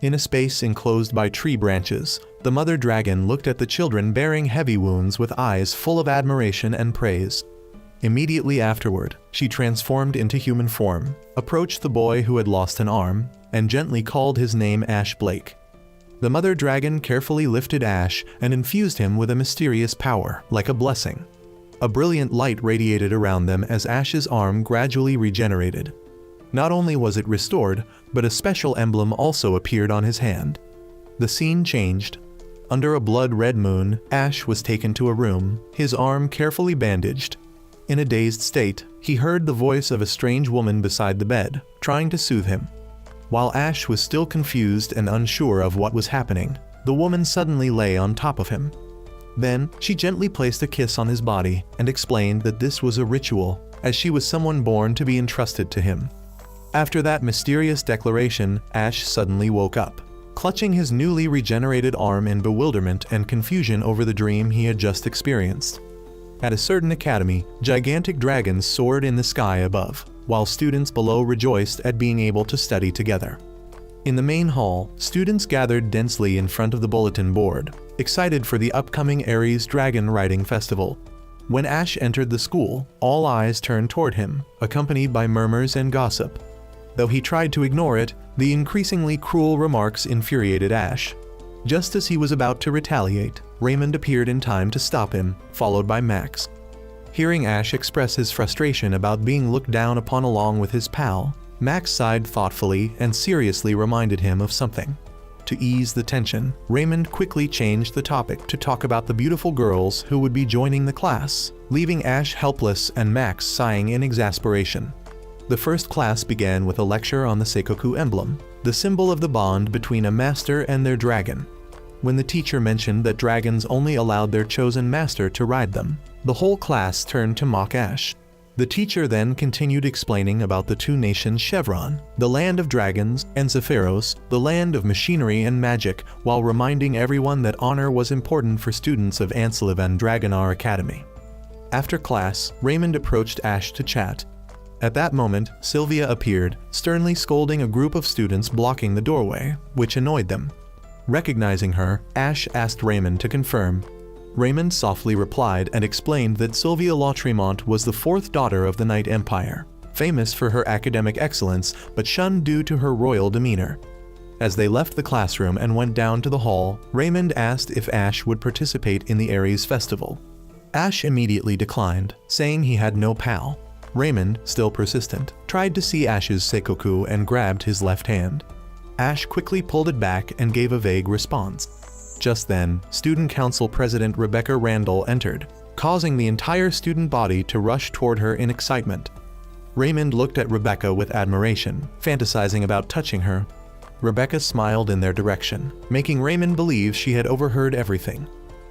In a space enclosed by tree branches, the mother dragon looked at the children bearing heavy wounds with eyes full of admiration and praise. Immediately afterward, she transformed into human form, approached the boy who had lost an arm, and gently called his name Ash Blake. The mother dragon carefully lifted Ash and infused him with a mysterious power, like a blessing. A brilliant light radiated around them as Ash's arm gradually regenerated. Not only was it restored, but a special emblem also appeared on his hand. The scene changed. Under a blood-red moon, Ash was taken to a room, his arm carefully bandaged. In a dazed state, he heard the voice of a strange woman beside the bed, trying to soothe him. While Ash was still confused and unsure of what was happening, the woman suddenly lay on top of him. Then, she gently placed a kiss on his body and explained that this was a ritual, as she was someone born to be entrusted to him. After that mysterious declaration, Ash suddenly woke up, clutching his newly regenerated arm in bewilderment and confusion over the dream he had just experienced. At a certain academy, gigantic dragons soared in the sky above, while students below rejoiced at being able to study together. In the main hall, students gathered densely in front of the bulletin board, excited for the upcoming Ares Dragon Riding Festival. When Ash entered the school, all eyes turned toward him, accompanied by murmurs and gossip. Though he tried to ignore it, the increasingly cruel remarks infuriated Ash. Just as he was about to retaliate, Raymond appeared in time to stop him, followed by Max. Hearing Ash express his frustration about being looked down upon along with his pal, Max sighed thoughtfully and seriously reminded him of something. To ease the tension, Raymond quickly changed the topic to talk about the beautiful girls who would be joining the class, leaving Ash helpless and Max sighing in exasperation. The first class began with a lecture on the Seikoku emblem, the symbol of the bond between a master and their dragon. When the teacher mentioned that dragons only allowed their chosen master to ride them, the whole class turned to mock Ash. The teacher then continued explaining about the two nations Chevron, the land of dragons, and Zephyros, the land of machinery and magic, while reminding everyone that honor was important for students of Anselivan Dragonar Academy. After class, Raymond approached Ash to chat. At that moment, Sylvia appeared, sternly scolding a group of students blocking the doorway, which annoyed them. Recognizing her, Ash asked Raymond to confirm. Raymond softly replied and explained that Sylvia Lautremont was the fourth daughter of the Night Empire, famous for her academic excellence but shunned due to her royal demeanor. As they left the classroom and went down to the hall, Raymond asked if Ash would participate in the Ares festival. Ash immediately declined, saying he had no pal. Raymond, still persistent, tried to see Ash's Seikoku and grabbed his left hand. Ash quickly pulled it back and gave a vague response. Just then, Student Council President Rebecca Randall entered, causing the entire student body to rush toward her in excitement. Raymond looked at Rebecca with admiration, fantasizing about touching her. Rebecca smiled in their direction, making Raymond believe she had overheard everything.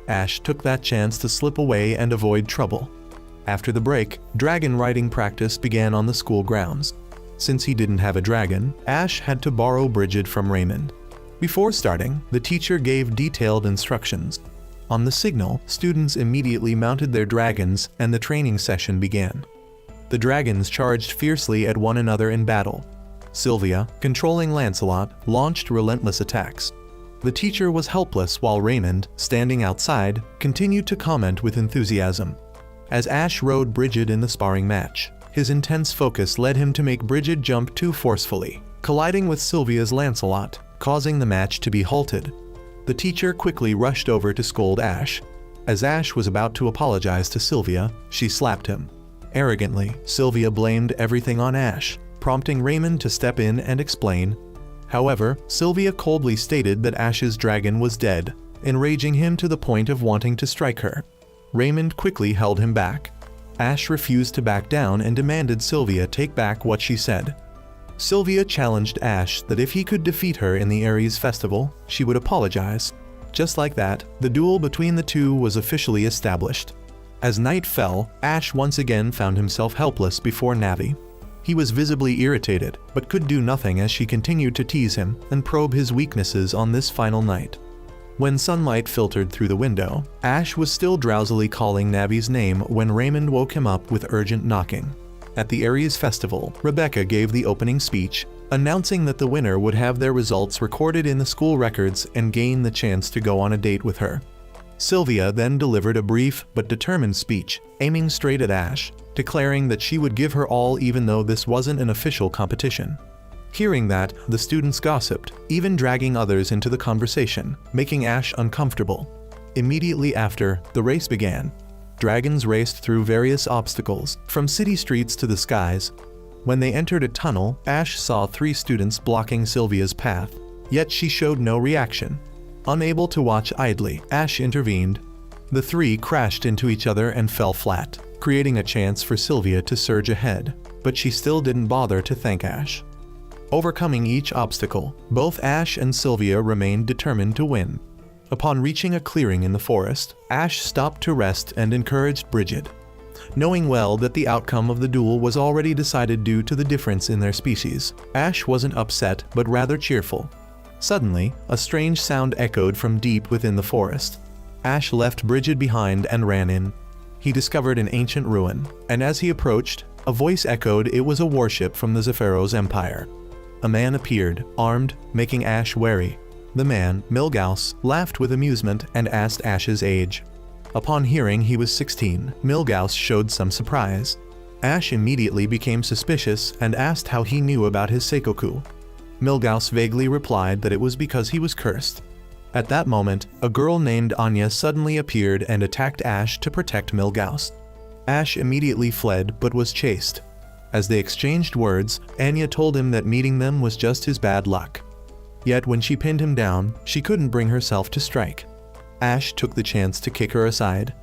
Ash took that chance to slip away and avoid trouble. After the break, dragon riding practice began on the school grounds. Since he didn't have a dragon, Ash had to borrow Bridget from Raymond. Before starting, the teacher gave detailed instructions. On the signal, students immediately mounted their dragons and the training session began. The dragons charged fiercely at one another in battle. Sylvia, controlling Lancelot, launched relentless attacks. The teacher was helpless while Raymond, standing outside, continued to comment with enthusiasm. As Ash rode Bridget in the sparring match, his intense focus led him to make Bridget jump too forcefully, colliding with Sylvia's Lancelot, causing the match to be halted. The teacher quickly rushed over to scold Ash. As Ash was about to apologize to Sylvia, she slapped him. Arrogantly, Sylvia blamed everything on Ash, prompting Raymond to step in and explain. However, Sylvia coldly stated that Ash's dragon was dead, enraging him to the point of wanting to strike her. Raymond quickly held him back. Ash refused to back down and demanded Sylvia take back what she said. Sylvia challenged Ash that if he could defeat her in the Ares festival, she would apologize. Just like that, the duel between the two was officially established. As night fell, Ash once again found himself helpless before Navi. He was visibly irritated, but could do nothing as she continued to tease him and probe his weaknesses on this final night. When sunlight filtered through the window, Ash was still drowsily calling Navi's name when Raymond woke him up with urgent knocking. At the Ares festival, Rebecca gave the opening speech, announcing that the winner would have their results recorded in the school records and gain the chance to go on a date with her. Sylvia then delivered a brief but determined speech, aiming straight at Ash, declaring that she would give her all even though this wasn't an official competition. Hearing that, the students gossiped, even dragging others into the conversation, making Ash uncomfortable. Immediately after, the race began. Dragons raced through various obstacles, from city streets to the skies. When they entered a tunnel, Ash saw 3 students blocking Sylvia's path, yet she showed no reaction. Unable to watch idly, Ash intervened. The 3 crashed into each other and fell flat, creating a chance for Sylvia to surge ahead, but she still didn't bother to thank Ash. Overcoming each obstacle, both Ash and Sylvia remained determined to win. Upon reaching a clearing in the forest, Ash stopped to rest and encouraged Bridget. Knowing well that the outcome of the duel was already decided due to the difference in their species, Ash wasn't upset but rather cheerful. Suddenly, a strange sound echoed from deep within the forest. Ash left Bridget behind and ran in. He discovered an ancient ruin, and as he approached, a voice echoed it was a warship from the Zephyros Empire. A man appeared, armed, making Ash wary. The man, Milgaus, laughed with amusement and asked Ash's age. Upon hearing he was 16, Milgaus showed some surprise. Ash immediately became suspicious and asked how he knew about his Seikoku. Milgaus vaguely replied that it was because he was cursed. At that moment, a girl named Anya suddenly appeared and attacked Ash to protect Milgaus. Ash immediately fled but was chased. As they exchanged words, Anya told him that meeting them was just his bad luck. Yet when she pinned him down, she couldn't bring herself to strike. Ash took the chance to kick her aside.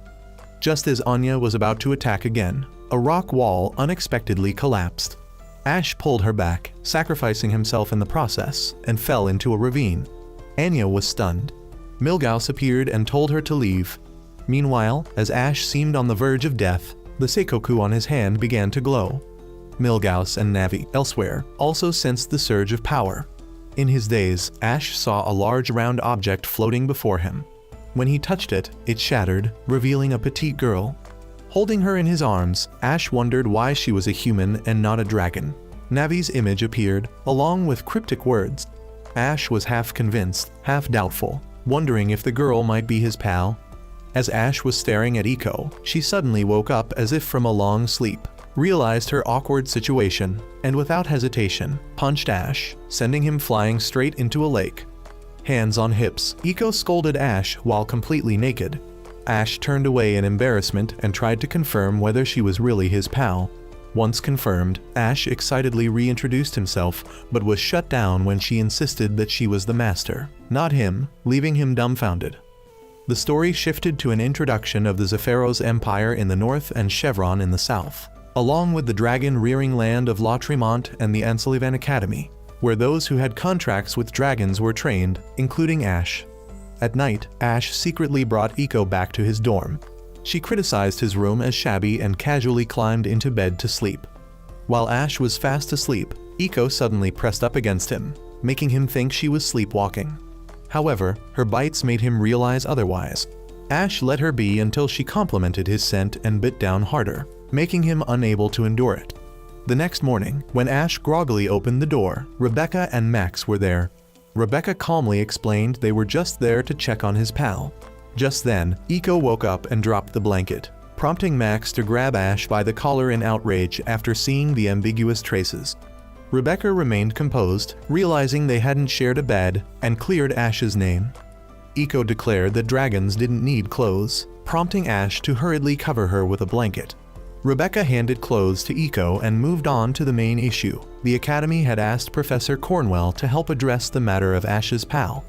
Just as Anya was about to attack again, a rock wall unexpectedly collapsed. Ash pulled her back, sacrificing himself in the process, and fell into a ravine. Anya was stunned. Milgaus appeared and told her to leave. Meanwhile, as Ash seemed on the verge of death, the Seikoku on his hand began to glow. Milgaus and Navi, elsewhere, also sensed the surge of power. In his daze, Ash saw a large round object floating before him. When he touched it, it shattered, revealing a petite girl. Holding her in his arms, Ash wondered why she was a human and not a dragon. Navi's image appeared, along with cryptic words. Ash was half convinced, half doubtful, wondering if the girl might be his pal. As Ash was staring at Iko, she suddenly woke up as if from a long sleep, realized her awkward situation, and without hesitation, punched Ash, sending him flying straight into a lake. Hands on hips, Iko scolded Ash while completely naked. Ash turned away in embarrassment and tried to confirm whether she was really his pal. Once confirmed, Ash excitedly reintroduced himself, but was shut down when she insisted that she was the master, not him, leaving him dumbfounded. The story shifted to an introduction of the Zephyros Empire in the north and Chevron in the south, along with the dragon-rearing land of La Tremont and the Anselivan Academy, where those who had contracts with dragons were trained, including Ash. At night, Ash secretly brought Iko back to his dorm. She criticized his room as shabby and casually climbed into bed to sleep. While Ash was fast asleep, Iko suddenly pressed up against him, making him think she was sleepwalking. However, her bites made him realize otherwise. Ash let her be until she complimented his scent and bit down harder, making him unable to endure it. The next morning, when Ash groggily opened the door, Rebecca and Max were there. Rebecca calmly explained they were just there to check on his pal. Just then, Iko woke up and dropped the blanket, prompting Max to grab Ash by the collar in outrage after seeing the ambiguous traces. Rebecca remained composed, realizing they hadn't shared a bed, and cleared Ash's name. Iko declared that dragons didn't need clothes, prompting Ash to hurriedly cover her with a blanket. Rebecca handed clothes to Iko and moved on to the main issue. The Academy had asked Professor Cornwell to help address the matter of Ash's pal.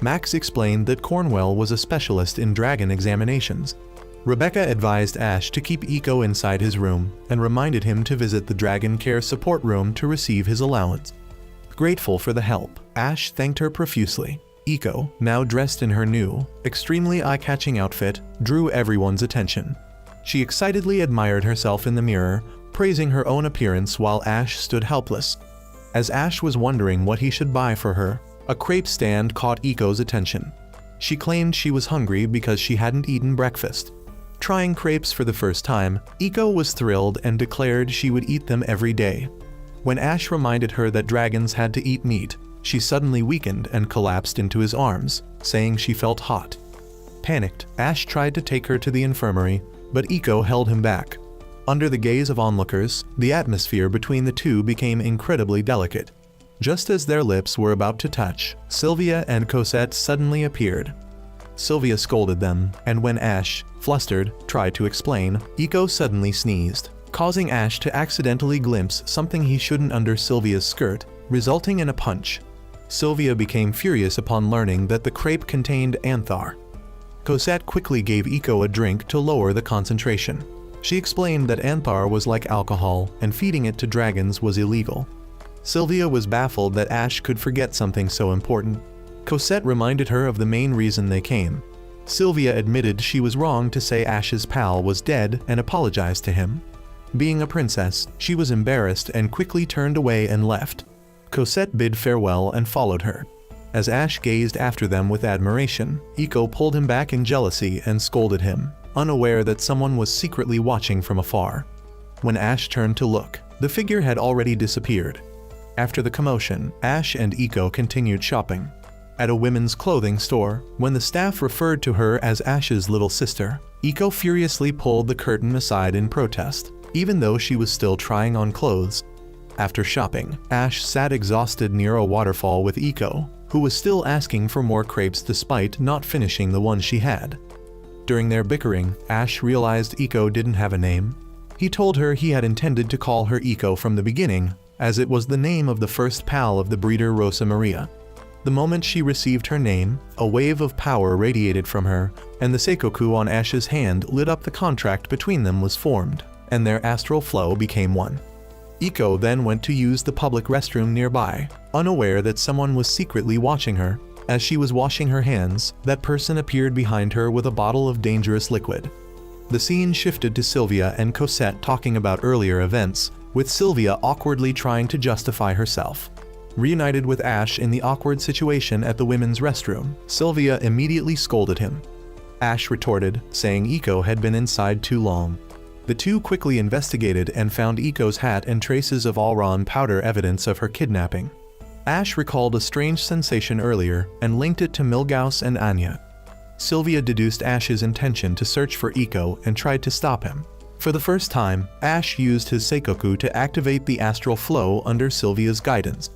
Max explained that Cornwell was a specialist in dragon examinations. Rebecca advised Ash to keep Iko inside his room and reminded him to visit the Dragon Care support room to receive his allowance. Grateful for the help, Ash thanked her profusely. Iko, now dressed in her new, extremely eye-catching outfit, drew everyone's attention. She excitedly admired herself in the mirror, praising her own appearance while Ash stood helpless. As Ash was wondering what he should buy for her, a crepe stand caught Iko's attention. She claimed she was hungry because she hadn't eaten breakfast. Trying crepes for the first time, Iko was thrilled and declared she would eat them every day. When Ash reminded her that dragons had to eat meat, she suddenly weakened and collapsed into his arms, saying she felt hot. Panicked, Ash tried to take her to the infirmary, but Iko held him back. Under the gaze of onlookers, the atmosphere between the two became incredibly delicate. Just as their lips were about to touch, Sylvia and Cosette suddenly appeared. Sylvia scolded them, and when Ash, flustered, tried to explain, Iko suddenly sneezed, causing Ash to accidentally glimpse something he shouldn't under Sylvia's skirt, resulting in a punch. Sylvia became furious upon learning that the crepe contained anthar. Cosette quickly gave Iko a drink to lower the concentration. She explained that anthar was like alcohol, and feeding it to dragons was illegal. Sylvia was baffled that Ash could forget something so important. Cosette reminded her of the main reason they came. Sylvia admitted she was wrong to say Ash's pal was dead and apologized to him. Being a princess, she was embarrassed and quickly turned away and left. Cosette bid farewell and followed her. As Ash gazed after them with admiration, Iko pulled him back in jealousy and scolded him, unaware that someone was secretly watching from afar. When Ash turned to look, the figure had already disappeared. After the commotion, Ash and Iko continued shopping. At a women's clothing store, when the staff referred to her as Ash's little sister, Iko furiously pulled the curtain aside in protest, even though she was still trying on clothes. After shopping, Ash sat exhausted near a waterfall with Iko, who was still asking for more crepes despite not finishing the one she had. During their bickering, Ash realized Iko didn't have a name. He told her he had intended to call her Iko from the beginning, as it was the name of the first pal of the breeder Rosa Maria. The moment she received her name, a wave of power radiated from her, and the seikoku on Ash's hand lit up. The contract between them was formed, and their astral flow became one. Iko then went to use the public restroom nearby, unaware that someone was secretly watching her. As she was washing her hands, that person appeared behind her with a bottle of dangerous liquid. The scene shifted to Sylvia and Cosette talking about earlier events, with Sylvia awkwardly trying to justify herself. Reunited with Ash in the awkward situation at the women's restroom, Sylvia immediately scolded him. Ash retorted, saying Iko had been inside too long. The two quickly investigated and found Iko's hat and traces of Alron powder, evidence of her kidnapping. Ash recalled a strange sensation earlier and linked it to Milgaus and Anya. Sylvia deduced Ash's intention to search for Iko and tried to stop him. For the first time, Ash used his seikoku to activate the astral flow under Sylvia's guidance.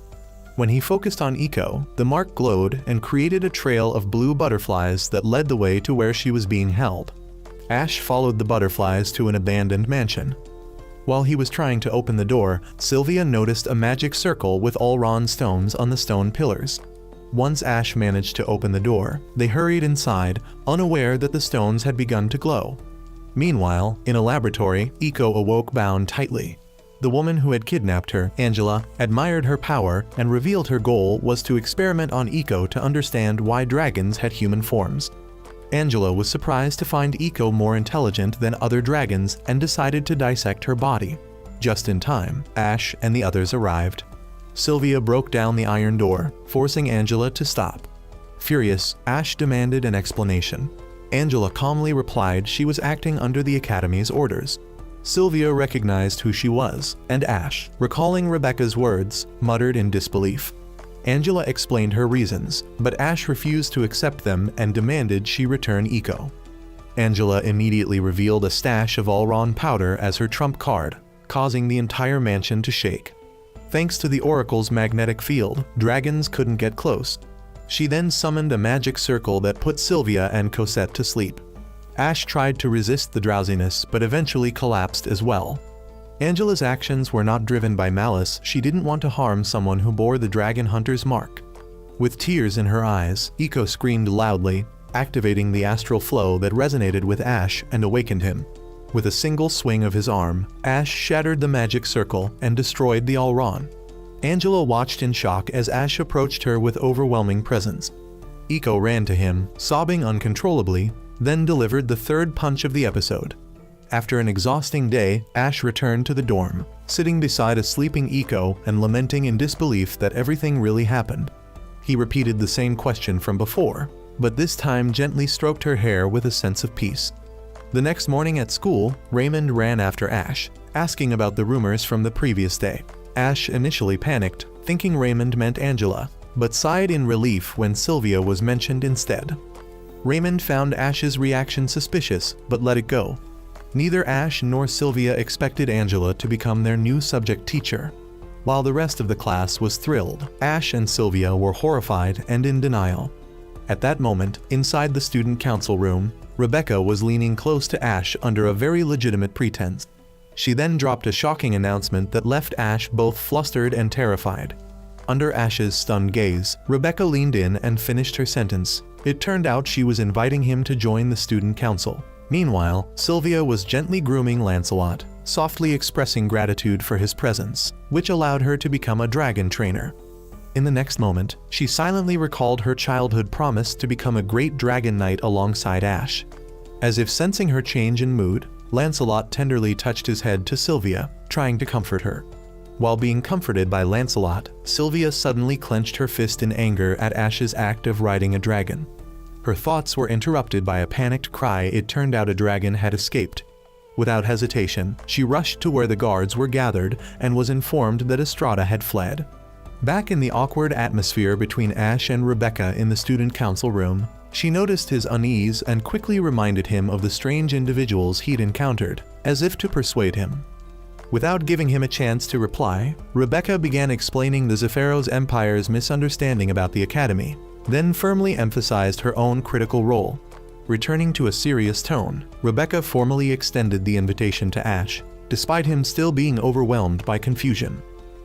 When he focused on Iko, the mark glowed and created a trail of blue butterflies that led the way to where she was being held. Ash followed the butterflies to an abandoned mansion. While he was trying to open the door, Sylvia noticed a magic circle with Alron stones on the stone pillars. Once Ash managed to open the door, they hurried inside, unaware that the stones had begun to glow. Meanwhile, in a laboratory, Iko awoke bound tightly. The woman who had kidnapped her, Angela, admired her power and revealed her goal was to experiment on Iko to understand why dragons had human forms. Angela was surprised to find Iko more intelligent than other dragons and decided to dissect her body. Just in time, Ash and the others arrived. Sylvia broke down the iron door, forcing Angela to stop. Furious, Ash demanded an explanation. Angela calmly replied she was acting under the Academy's orders. Sylvia recognized who she was, and Ash, recalling Rebecca's words, muttered in disbelief. Angela explained her reasons, but Ash refused to accept them and demanded she return Iko. Angela immediately revealed a stash of Alron powder as her trump card, causing the entire mansion to shake. Thanks to the Oracle's magnetic field, dragons couldn't get close. She then summoned a magic circle that put Sylvia and Cosette to sleep. Ash tried to resist the drowsiness but eventually collapsed as well. Angela's actions were not driven by malice. She didn't want to harm someone who bore the dragon hunter's mark. With tears in her eyes, Iko screamed loudly, activating the astral flow that resonated with Ash and awakened him. With a single swing of his arm, Ash shattered the magic circle and destroyed the Alron. Angela watched in shock as Ash approached her with overwhelming presence. Iko ran to him, sobbing uncontrollably, then delivered the third punch of the episode. After an exhausting day, Ash returned to the dorm, sitting beside a sleeping Iko and lamenting in disbelief that everything really happened. He repeated the same question from before, but this time gently stroked her hair with a sense of peace. The next morning at school, Raymond ran after Ash, asking about the rumors from the previous day. Ash initially panicked, thinking Raymond meant Angela, but sighed in relief when Sylvia was mentioned instead. Raymond found Ash's reaction suspicious, but let it go. Neither Ash nor Sylvia expected Angela to become their new subject teacher. While the rest of the class was thrilled, Ash and Sylvia were horrified and in denial. At that moment, inside the student council room, Rebecca was leaning close to Ash under a very legitimate pretense. She then dropped a shocking announcement that left Ash both flustered and terrified. Under Ash's stunned gaze, Rebecca leaned in and finished her sentence. It turned out she was inviting him to join the student council. Meanwhile, Sylvia was gently grooming Lancelot, softly expressing gratitude for his presence, which allowed her to become a dragon trainer. In the next moment, she silently recalled her childhood promise to become a great dragon knight alongside Ash. As if sensing her change in mood, Lancelot tenderly touched his head to Sylvia, trying to comfort her. While being comforted by Lancelot, Sylvia suddenly clenched her fist in anger at Ash's act of riding a dragon. Her thoughts were interrupted by a panicked cry. It turned out a dragon had escaped. Without hesitation, she rushed to where the guards were gathered and was informed that Estrada had fled. Back in the awkward atmosphere between Ash and Rebecca in the student council room, she noticed his unease and quickly reminded him of the strange individuals he'd encountered, as if to persuade him. Without giving him a chance to reply, Rebecca began explaining the Zephyros Empire's misunderstanding about the Academy, then firmly emphasized her own critical role. Returning to a serious tone, Rebecca formally extended the invitation to Ash, despite him still being overwhelmed by confusion.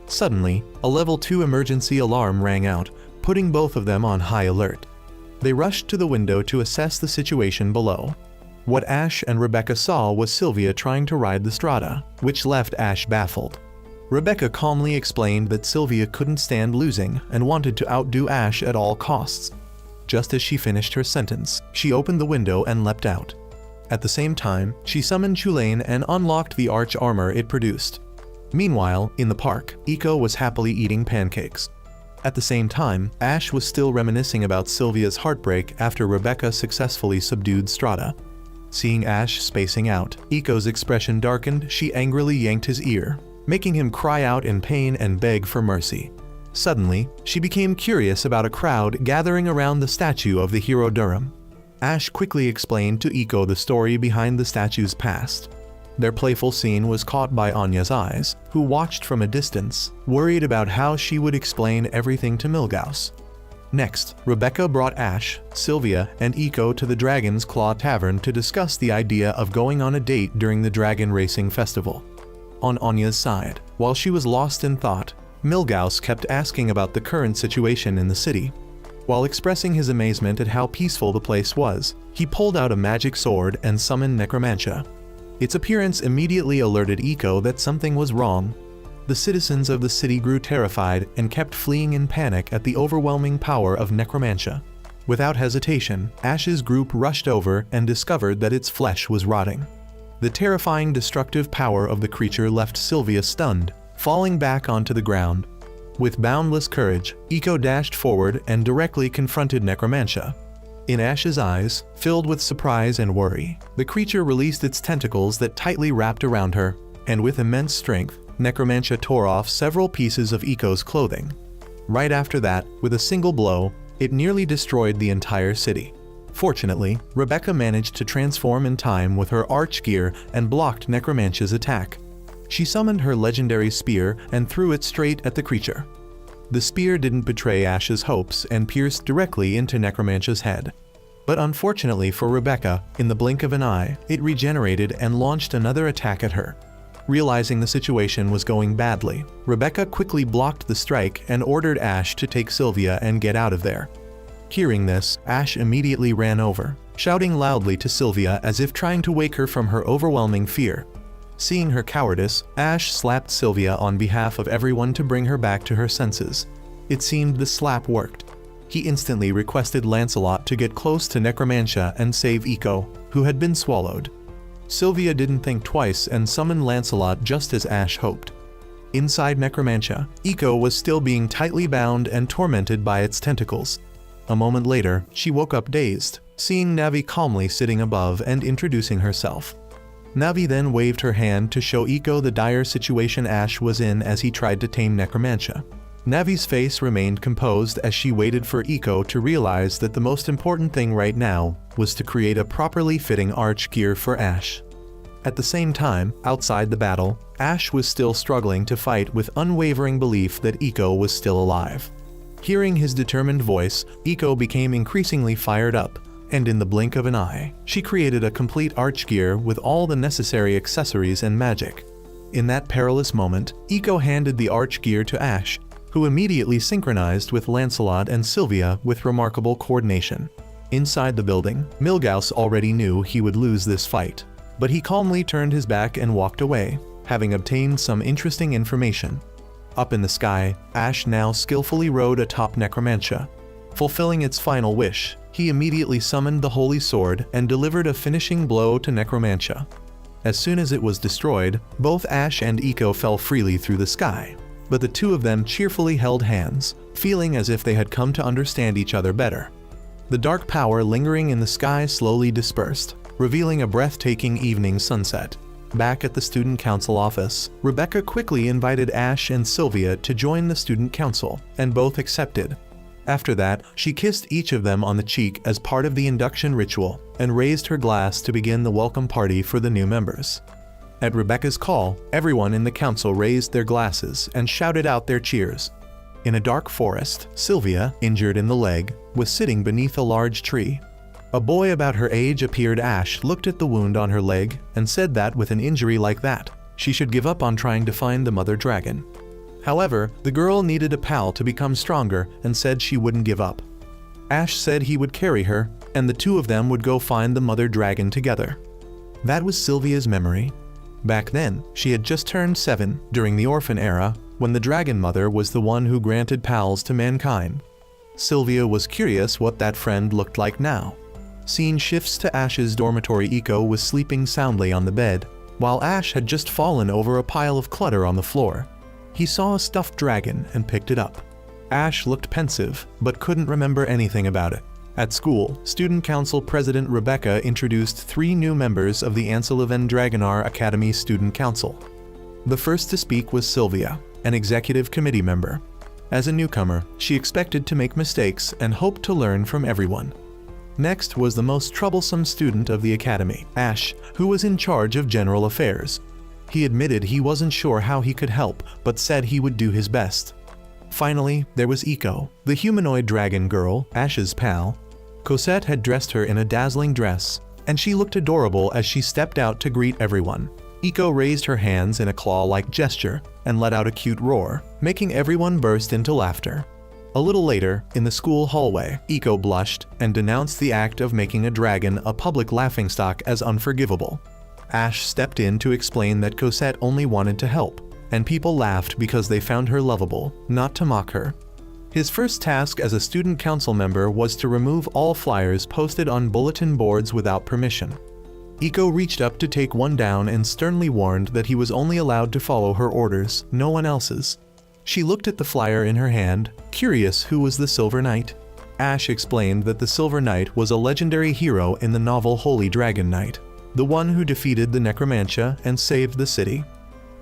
Suddenly, a level 2 emergency alarm rang out, putting both of them on high alert. They rushed to the window to assess the situation below. What Ash and Rebecca saw was Sylvia trying to ride the Strada, which left Ash baffled. Rebecca calmly explained that Sylvia couldn't stand losing and wanted to outdo Ash at all costs. Just as she finished her sentence, she opened the window and leapt out. At the same time, she summoned Chulain and unlocked the arch armor it produced. Meanwhile, in the park, Eiko was happily eating pancakes. At the same time, Ash was still reminiscing about Sylvia's heartbreak after Rebecca successfully subdued Strada. Seeing Ash spacing out, Eiko's expression darkened. She angrily yanked his ear, making him cry out in pain and beg for mercy. Suddenly, she became curious about a crowd gathering around the statue of the hero Durham. Ash quickly explained to Eiko the story behind the statue's past. Their playful scene was caught by Anya's eyes, who watched from a distance, worried about how she would explain everything to Milgauss. Next, Rebecca brought Ash, Sylvia, and Eiko to the Dragon's Claw Tavern to discuss the idea of going on a date during the Dragon Racing Festival. On Anya's side, while she was lost in thought, Milgauss kept asking about the current situation in the city. While expressing his amazement at how peaceful the place was, he pulled out a magic sword and summoned Necromantia. Its appearance immediately alerted Eiko that something was wrong. The citizens of the city grew terrified and kept fleeing in panic at the overwhelming power of Necromantia. Without hesitation, Ash's group rushed over and discovered that its flesh was rotting. The terrifying destructive power of the creature left Sylvia stunned, falling back onto the ground. With boundless courage, Eiko dashed forward and directly confronted Necromantia. In Ash's eyes, filled with surprise and worry, the creature released its tentacles that tightly wrapped around her, and with immense strength, Necromantia tore off several pieces of Eiko's clothing. Right after that, with a single blow, it nearly destroyed the entire city. Fortunately, Rebecca managed to transform in time with her arch gear and blocked Necromantia's attack. She summoned her legendary spear and threw it straight at the creature. The spear didn't betray Ash's hopes and pierced directly into Necromantia's head. But unfortunately for Rebecca, in the blink of an eye, it regenerated and launched another attack at her. Realizing the situation was going badly, Rebecca quickly blocked the strike and ordered Ash to take Sylvia and get out of there. Hearing this, Ash immediately ran over, shouting loudly to Sylvia as if trying to wake her from her overwhelming fear. Seeing her cowardice, Ash slapped Sylvia on behalf of everyone to bring her back to her senses. It seemed the slap worked. He instantly requested Lancelot to get close to Necromantia and save Eiko, who had been swallowed. Sylvia didn't think twice and summoned Lancelot just as Ash hoped. Inside Necromantia, Eiko was still being tightly bound and tormented by its tentacles. A moment later, she woke up dazed, seeing Navi calmly sitting above and introducing herself. Navi then waved her hand to show Iko the dire situation Ash was in as he tried to tame necromantia. Navi's face remained composed as she waited for Iko to realize that the most important thing right now was to create a properly fitting arch gear for Ash. At the same time, outside the battle, Ash was still struggling to fight with unwavering belief that Iko was still alive. Hearing his determined voice, Iko became increasingly fired up, and in the blink of an eye, she created a complete arch gear with all the necessary accessories and magic. In that perilous moment, Iko handed the arch gear to Ash, who immediately synchronized with Lancelot and Sylvia with remarkable coordination. Inside the building, Milgauss already knew he would lose this fight, but he calmly turned his back and walked away, having obtained some interesting information. Up in the sky, Ash now skillfully rode atop necromantia. Fulfilling its final wish, he immediately summoned the holy sword and delivered a finishing blow to necromantia. As soon as it was destroyed, both Ash and Iko fell freely through the sky, but the two of them cheerfully held hands, feeling as if they had come to understand each other better. The dark power lingering in the sky slowly dispersed, revealing a breathtaking evening sunset. Back at the student council office, Rebecca quickly invited Ash and Sylvia to join the student council, and both accepted. After that, she kissed each of them on the cheek as part of the induction ritual, and raised her glass to begin the welcome party for the new members. At Rebecca's call, everyone in the council raised their glasses and shouted out their cheers. In a dark forest, Sylvia, injured in the leg, was sitting beneath a large tree. A boy about her age appeared. Ash looked at the wound on her leg and said that with an injury like that, she should give up on trying to find the mother dragon. However, the girl needed a pal to become stronger and said she wouldn't give up. Ash said he would carry her, and the two of them would go find the mother dragon together. That was Sylvia's memory. Back then, she had just turned 7 during the Orphan era, when the Dragon Mother was the one who granted pals to mankind. Sylvia was curious what that friend looked like now. Scene shifts to Ash's dormitory. Iko was sleeping soundly on the bed, while Ash had just fallen over a pile of clutter on the floor. He saw a stuffed dragon and picked it up. Ash looked pensive, but couldn't remember anything about it. At school, Student Council President Rebecca introduced 3 new members of the Anseliven Dragonar Academy Student Council. The first to speak was Sylvia, an executive committee member. As a newcomer, she expected to make mistakes and hoped to learn from everyone. Next was the most troublesome student of the academy, Ash, who was in charge of general affairs. He admitted he wasn't sure how he could help, but said he would do his best. Finally, there was Iko, the humanoid dragon girl, Ash's pal. Cosette had dressed her in a dazzling dress, and she looked adorable as she stepped out to greet everyone. Iko raised her hands in a claw-like gesture and let out a cute roar, making everyone burst into laughter. A little later, in the school hallway, Iko blushed and denounced the act of making a dragon a public laughingstock as unforgivable. Ash stepped in to explain that Cosette only wanted to help, and people laughed because they found her lovable, not to mock her. His first task as a student council member was to remove all flyers posted on bulletin boards without permission. Iko reached up to take one down and sternly warned that he was only allowed to follow her orders, no one else's. She looked at the flyer in her hand, curious who was the Silver Knight. Ash explained that the Silver Knight was a legendary hero in the novel Holy Dragon Knight, the one who defeated the necromantia and saved the city.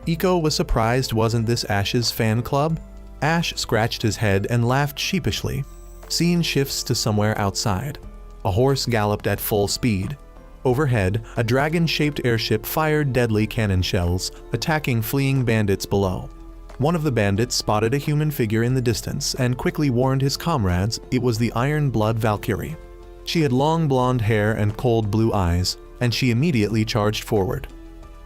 Iko was surprised wasn't this Ash's fan club? Ash scratched his head and laughed sheepishly. Scene shifts to somewhere outside. A horse galloped at full speed. Overhead, a dragon-shaped airship fired deadly cannon shells, attacking fleeing bandits below. One of the bandits spotted a human figure in the distance and quickly warned his comrades it was the Iron Blood Valkyrie. She had long blonde hair and cold blue eyes, and she immediately charged forward.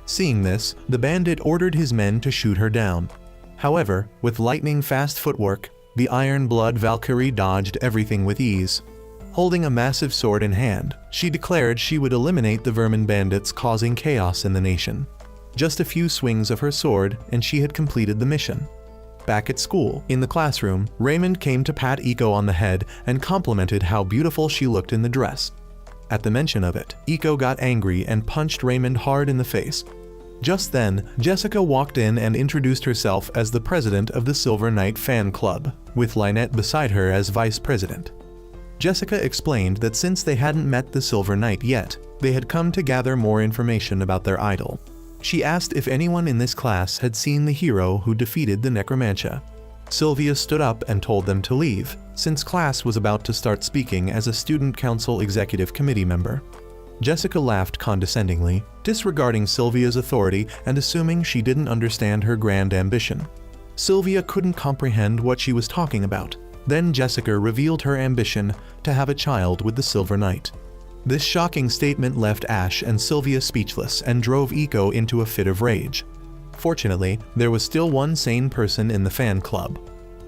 Seeing this, the bandit ordered his men to shoot her down. However, with lightning-fast footwork, the Iron Blood Valkyrie dodged everything with ease. Holding a massive sword in hand, she declared she would eliminate the vermin bandits causing chaos in the nation. Just a few swings of her sword, and she had completed the mission. Back at school, in the classroom, Raymond came to pat Iko on the head and complimented how beautiful she looked in the dress. At the mention of it, Iko got angry and punched Raymond hard in the face. Just then, Jessica walked in and introduced herself as the president of the Silver Knight fan club, with Lynette beside her as vice president. Jessica explained that since they hadn't met the Silver Knight yet, They had come to gather more information about their idol. She asked if anyone in this class had seen the hero who defeated the necromancer. Sylvia stood up and told them to leave, since class was about to start speaking as a student council executive committee member. Jessica laughed condescendingly, disregarding Sylvia's authority and assuming she didn't understand her grand ambition. Sylvia couldn't comprehend what she was talking about. Then Jessica revealed her ambition to have a child with the Silver Knight. This shocking statement left Ash and Sylvia speechless and drove Eiko into a fit of rage. Fortunately, there was still one sane person in the fan club.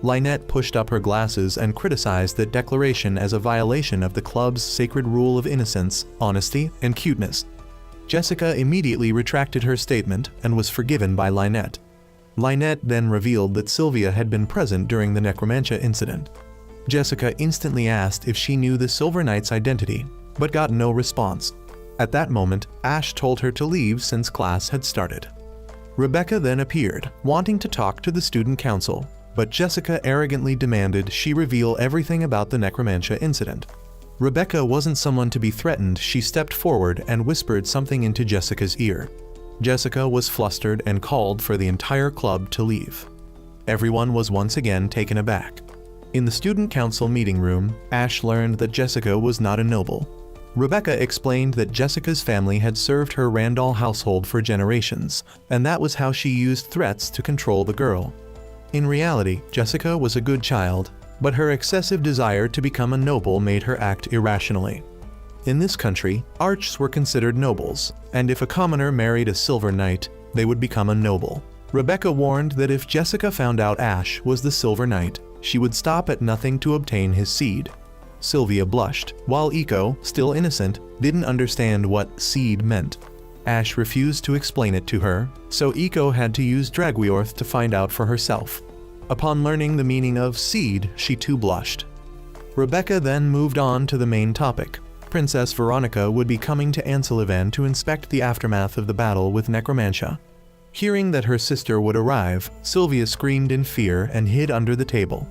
Lynette pushed up her glasses and criticized that declaration as a violation of the club's sacred rule of innocence, honesty, and cuteness. Jessica immediately retracted her statement and was forgiven by Lynette. Lynette then revealed that Sylvia had been present during the necromancer incident. Jessica instantly asked if she knew the Silver Knight's identity, but got no response. At that moment, Ash told her to leave since class had started. Rebecca then appeared, wanting to talk to the student council, but Jessica arrogantly demanded she reveal everything about the necromancer incident. Rebecca wasn't someone to be threatened. She stepped forward and whispered something into Jessica's ear. Jessica was flustered and called for the entire club to leave. Everyone was once again taken aback. In the student council meeting room, Ash learned that Jessica was not a noble. Rebecca explained that Jessica's family had served her Randall household for generations, and that was how she used threats to control the girl. In reality, Jessica was a good child, but her excessive desire to become a noble made her act irrationally. In this country, archers were considered nobles, and if a commoner married a Silver Knight, they would become a noble. Rebecca warned that if Jessica found out Ash was the Silver Knight, she would stop at nothing to obtain his seed. Sylvia blushed, while Eiko, still innocent, didn't understand what seed meant. Ash refused to explain it to her, so Eiko had to use Dragwiorth to find out for herself. Upon learning the meaning of seed, she too blushed. Rebecca then moved on to the main topic. Princess Veronica would be coming to Anselivan to inspect the aftermath of the battle with Necromantia. Hearing that her sister would arrive, Sylvia screamed in fear and hid under the table.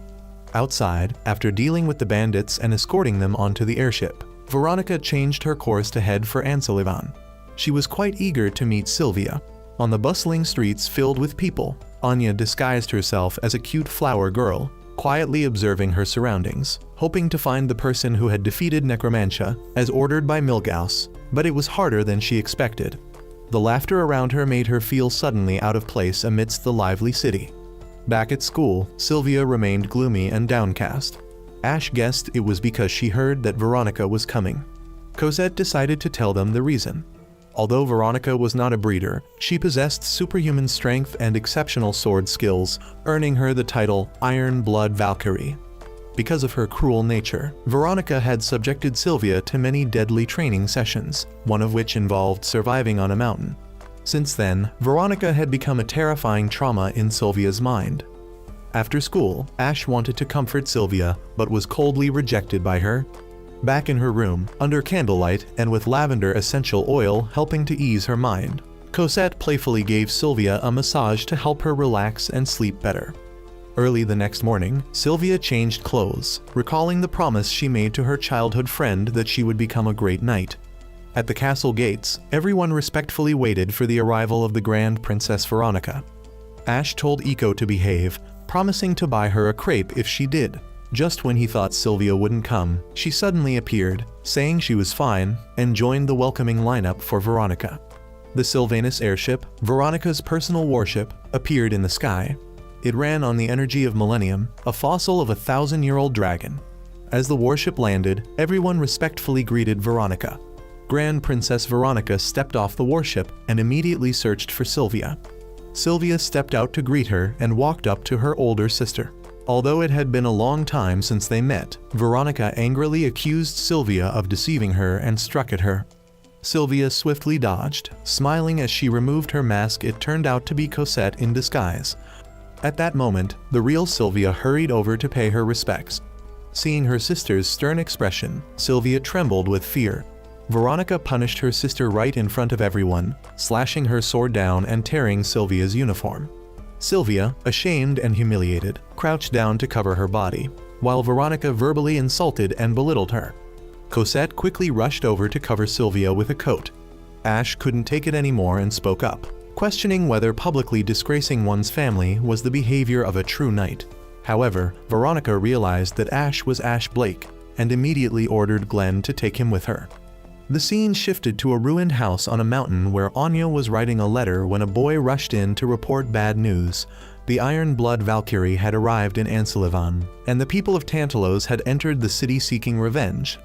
Outside, after dealing with the bandits and escorting them onto the airship, Veronica changed her course to head for Anselivan. She was quite eager to meet Sylvia. On the bustling streets filled with people, Anya disguised herself as a cute flower girl, quietly observing her surroundings, hoping to find the person who had defeated Necromantia, as ordered by Milgaus, but it was harder than she expected. The laughter around her made her feel suddenly out of place amidst the lively city. Back at school, Sylvia remained gloomy and downcast. Ash guessed it was because she heard that Veronica was coming. Cosette decided to tell them the reason. Although Veronica was not a breeder, she possessed superhuman strength and exceptional sword skills, earning her the title Iron Blood Valkyrie. Because of her cruel nature, Veronica had subjected Sylvia to many deadly training sessions, one of which involved surviving on a mountain. Since then, Veronica had become a terrifying trauma in Sylvia's mind. After school, Ash wanted to comfort Sylvia, but was coldly rejected by her. Back in her room, under candlelight and with lavender essential oil helping to ease her mind, Cosette playfully gave Sylvia a massage to help her relax and sleep better. Early the next morning, Sylvia changed clothes, recalling the promise she made to her childhood friend that she would become a great knight. At the castle gates, everyone respectfully waited for the arrival of the Grand Princess Veronica. Ash told Eiko to behave, promising to buy her a crepe if she did. Just when he thought Sylvia wouldn't come, she suddenly appeared, saying she was fine, and joined the welcoming lineup for Veronica. The Sylvanus airship, Veronica's personal warship, appeared in the sky. It ran on the energy of Millennium, a fossil of a 1,000-year-old dragon. As the warship landed, everyone respectfully greeted Veronica. Grand Princess Veronica stepped off the warship and immediately searched for Sylvia. Sylvia stepped out to greet her and walked up to her older sister. Although it had been a long time since they met, Veronica angrily accused Sylvia of deceiving her and struck at her. Sylvia swiftly dodged, smiling as she removed her mask. It turned out to be Cosette in disguise. At that moment, the real Sylvia hurried over to pay her respects. Seeing her sister's stern expression, Sylvia trembled with fear. Veronica punished her sister right in front of everyone, slashing her sword down and tearing Sylvia's uniform. Sylvia, ashamed and humiliated, crouched down to cover her body, while Veronica verbally insulted and belittled her. Cosette quickly rushed over to cover Sylvia with a coat. Ash couldn't take it anymore and spoke up, questioning whether publicly disgracing one's family was the behavior of a true knight. However, Veronica realized that Ash was Ash Blake and immediately ordered Glenn to take him with her. The scene shifted to a ruined house on a mountain where Anya was writing a letter when a boy rushed in to report bad news. The Iron Blood Valkyrie had arrived in Anselivan, and the people of Tantalos had entered the city seeking revenge.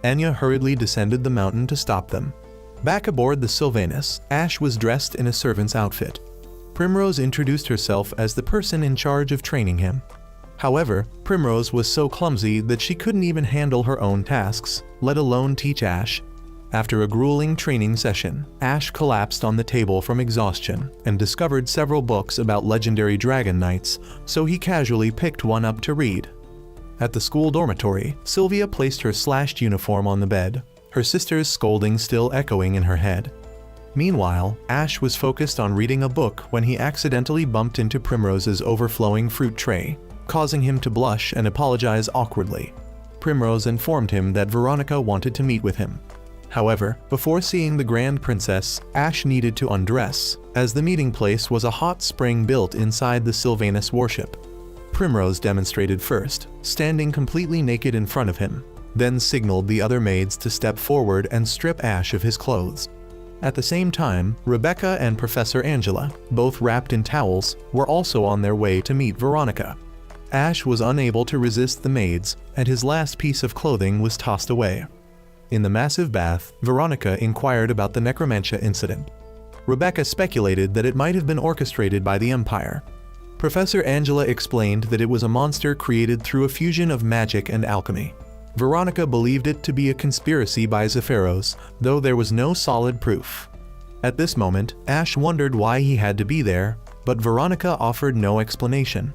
Anya hurriedly descended the mountain to stop them. Back aboard the Sylvanus, Ash was dressed in a servant's outfit. Primrose introduced herself as the person in charge of training him. However, Primrose was so clumsy that she couldn't even handle her own tasks, let alone teach Ash. After a grueling training session, Ash collapsed on the table from exhaustion and discovered several books about legendary dragon knights, so he casually picked one up to read. At the school dormitory, Sylvia placed her slashed uniform on the bed, her sister's scolding still echoing in her head. Meanwhile, Ash was focused on reading a book when he accidentally bumped into Primrose's overflowing fruit tray, causing him to blush and apologize awkwardly. Primrose informed him that Veronica wanted to meet with him. However, before seeing the Grand Princess, Ash needed to undress, as the meeting place was a hot spring built inside the Sylvanus warship. Primrose demonstrated first, standing completely naked in front of him, then signaled the other maids to step forward and strip Ash of his clothes. At the same time, Rebecca and Professor Angela, both wrapped in towels, were also on their way to meet Veronica. Ash was unable to resist the maids, and his last piece of clothing was tossed away. In the massive bath, Veronica inquired about the necromantia incident. Rebecca speculated that it might have been orchestrated by the Empire. Professor Angela explained that it was a monster created through a fusion of magic and alchemy. Veronica believed it to be a conspiracy by Zephyros, though there was no solid proof. At this moment, Ash wondered why he had to be there, but Veronica offered no explanation.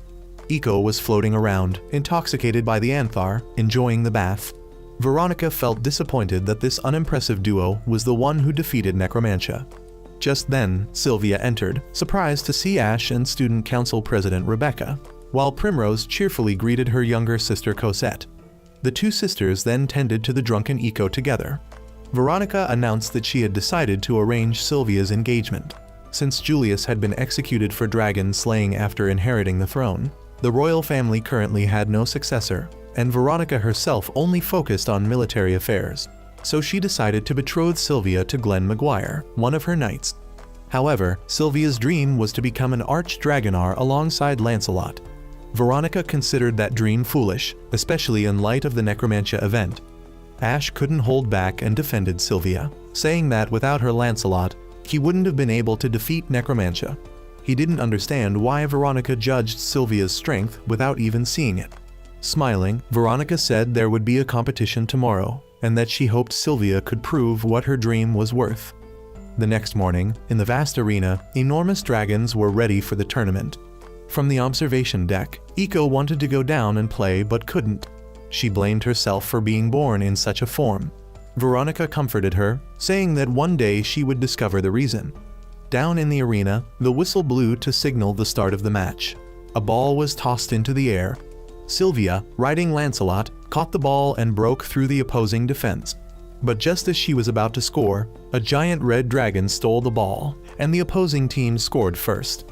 Eiko was floating around, intoxicated by the Anthar, enjoying the bath. Veronica felt disappointed that this unimpressive duo was the one who defeated necromantia. Just then, Sylvia entered, surprised to see Ash and Student Council President Rebecca, while Primrose cheerfully greeted her younger sister Cosette. The two sisters then tended to the drunken Eiko together. Veronica announced that she had decided to arrange Sylvia's engagement. Since Julius had been executed for dragon slaying after inheriting the throne, the royal family currently had no successor, and Veronica herself only focused on military affairs, so she decided to betroth Sylvia to Glenn Maguire, one of her knights. However, Sylvia's dream was to become an arch-dragonar alongside Lancelot. Veronica considered that dream foolish, especially in light of the necromantia event. Ash couldn't hold back and defended Sylvia, saying that without her Lancelot, he wouldn't have been able to defeat necromantia. He didn't understand why Veronica judged Sylvia's strength without even seeing it. Smiling, Veronica said there would be a competition tomorrow, and that she hoped Sylvia could prove what her dream was worth. The next morning, in the vast arena, enormous dragons were ready for the tournament. From the observation deck, Eiko wanted to go down and play but couldn't. She blamed herself for being born in such a form. Veronica comforted her, saying that one day she would discover the reason. Down in the arena, the whistle blew to signal the start of the match. A ball was tossed into the air. Sylvia, riding Lancelot, caught the ball and broke through the opposing defense. But just as she was about to score, a giant red dragon stole the ball, and the opposing team scored first.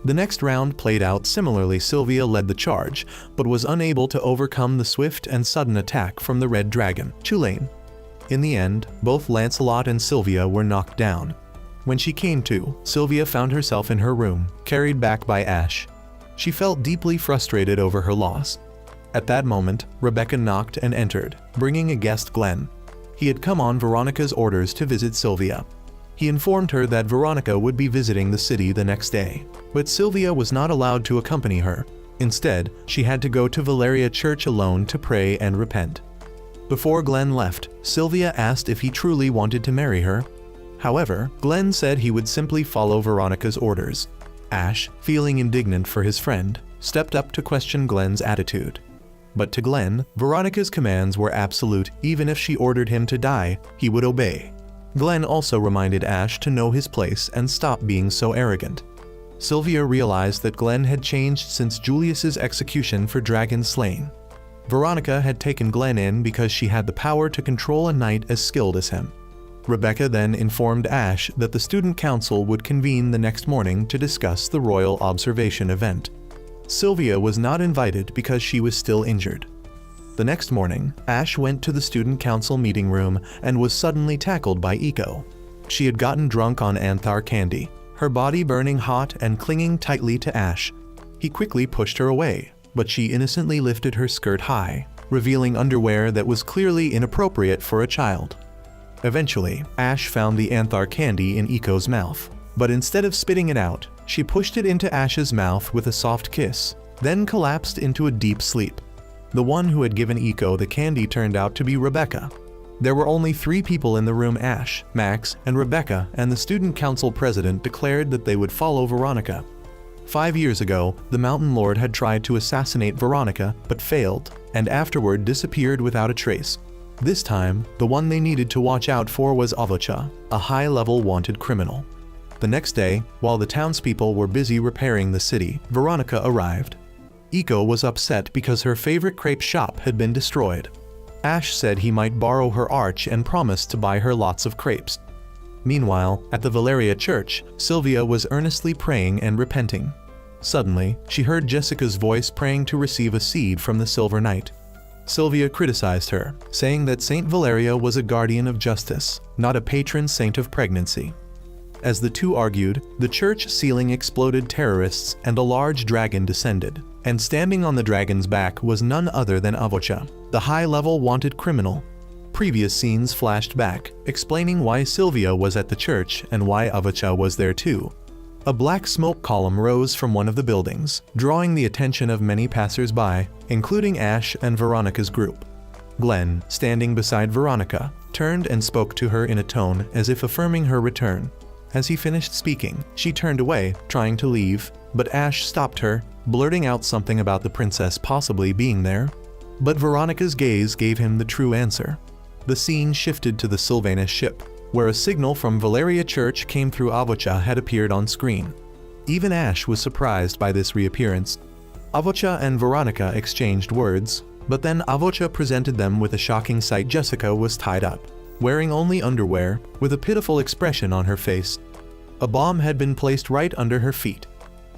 The next round played out similarly. Sylvia led the charge, but was unable to overcome the swift and sudden attack from the red dragon, Tulane. In the end, both Lancelot and Sylvia were knocked down. When she came to, Sylvia found herself in her room, carried back by Ash. She felt deeply frustrated over her loss. At that moment, Rebecca knocked and entered, bringing a guest, Glenn. He had come on Veronica's orders to visit Sylvia. He informed her that Veronica would be visiting the city the next day, but Sylvia was not allowed to accompany her. Instead, she had to go to Valeria Church alone to pray and repent. Before Glenn left, Sylvia asked if he truly wanted to marry her. However, Glenn said he would simply follow Veronica's orders. Ash, feeling indignant for his friend, stepped up to question Glenn's attitude. But to Glenn, Veronica's commands were absolute. Even if she ordered him to die, he would obey. Glenn also reminded Ash to know his place and stop being so arrogant. Sylvia realized that Glenn had changed since Julius's execution for dragon slaying. Veronica had taken Glenn in because she had the power to control a knight as skilled as him. Rebecca then informed Ash that the student council would convene the next morning to discuss the royal observation event. Sylvia was not invited because she was still injured. The next morning, Ash went to the student council meeting room and was suddenly tackled by Eco. She had gotten drunk on Anthar candy, her body burning hot and clinging tightly to Ash. He quickly pushed her away, but she innocently lifted her skirt high, revealing underwear that was clearly inappropriate for a child. Eventually, Ash found the Anthar candy in Eco's mouth, but instead of spitting it out, she pushed it into Ash's mouth with a soft kiss, then collapsed into a deep sleep. The one who had given Eco the candy turned out to be Rebecca. There were only 3 people in the room: Ash, Max, and Rebecca, and the student council president declared that they would follow Veronica. 5 years ago, the Mountain Lord had tried to assassinate Veronica but failed, and afterward disappeared without a trace. This time, the one they needed to watch out for was Avocha, a high-level wanted criminal. The next day, while the townspeople were busy repairing the city, Veronica arrived. Eco was upset because her favorite crepe shop had been destroyed. Ash said he might borrow her arch and promised to buy her lots of crepes. Meanwhile, at the Valeria church, Sylvia was earnestly praying and repenting. Suddenly, she heard Jessica's voice praying to receive a seed from the Silver Knight. Sylvia criticized her, saying that Saint Valeria was a guardian of justice, not a patron saint of pregnancy. As the two argued, the church ceiling exploded terrorists and a large dragon descended, and standing on the dragon's back was none other than Avocha, the high-level wanted criminal. Previous scenes flashed back, explaining why Sylvia was at the church and why Avocha was there too. A black smoke column rose from one of the buildings, drawing the attention of many passers-by, including Ash and Veronica's group. Glenn, standing beside Veronica, turned and spoke to her in a tone as if affirming her return. As he finished speaking, she turned away, trying to leave, but Ash stopped her, blurting out something about the princess possibly being there. But Veronica's gaze gave him the true answer. The scene shifted to the Sylvanus ship, where a signal from Valeria Church came through Avocha had appeared on screen. Even Ash was surprised by this reappearance. Avocha and Veronica exchanged words, but then Avocha presented them with a shocking sight. Jessica was tied up, wearing only underwear, with a pitiful expression on her face. A bomb had been placed right under her feet.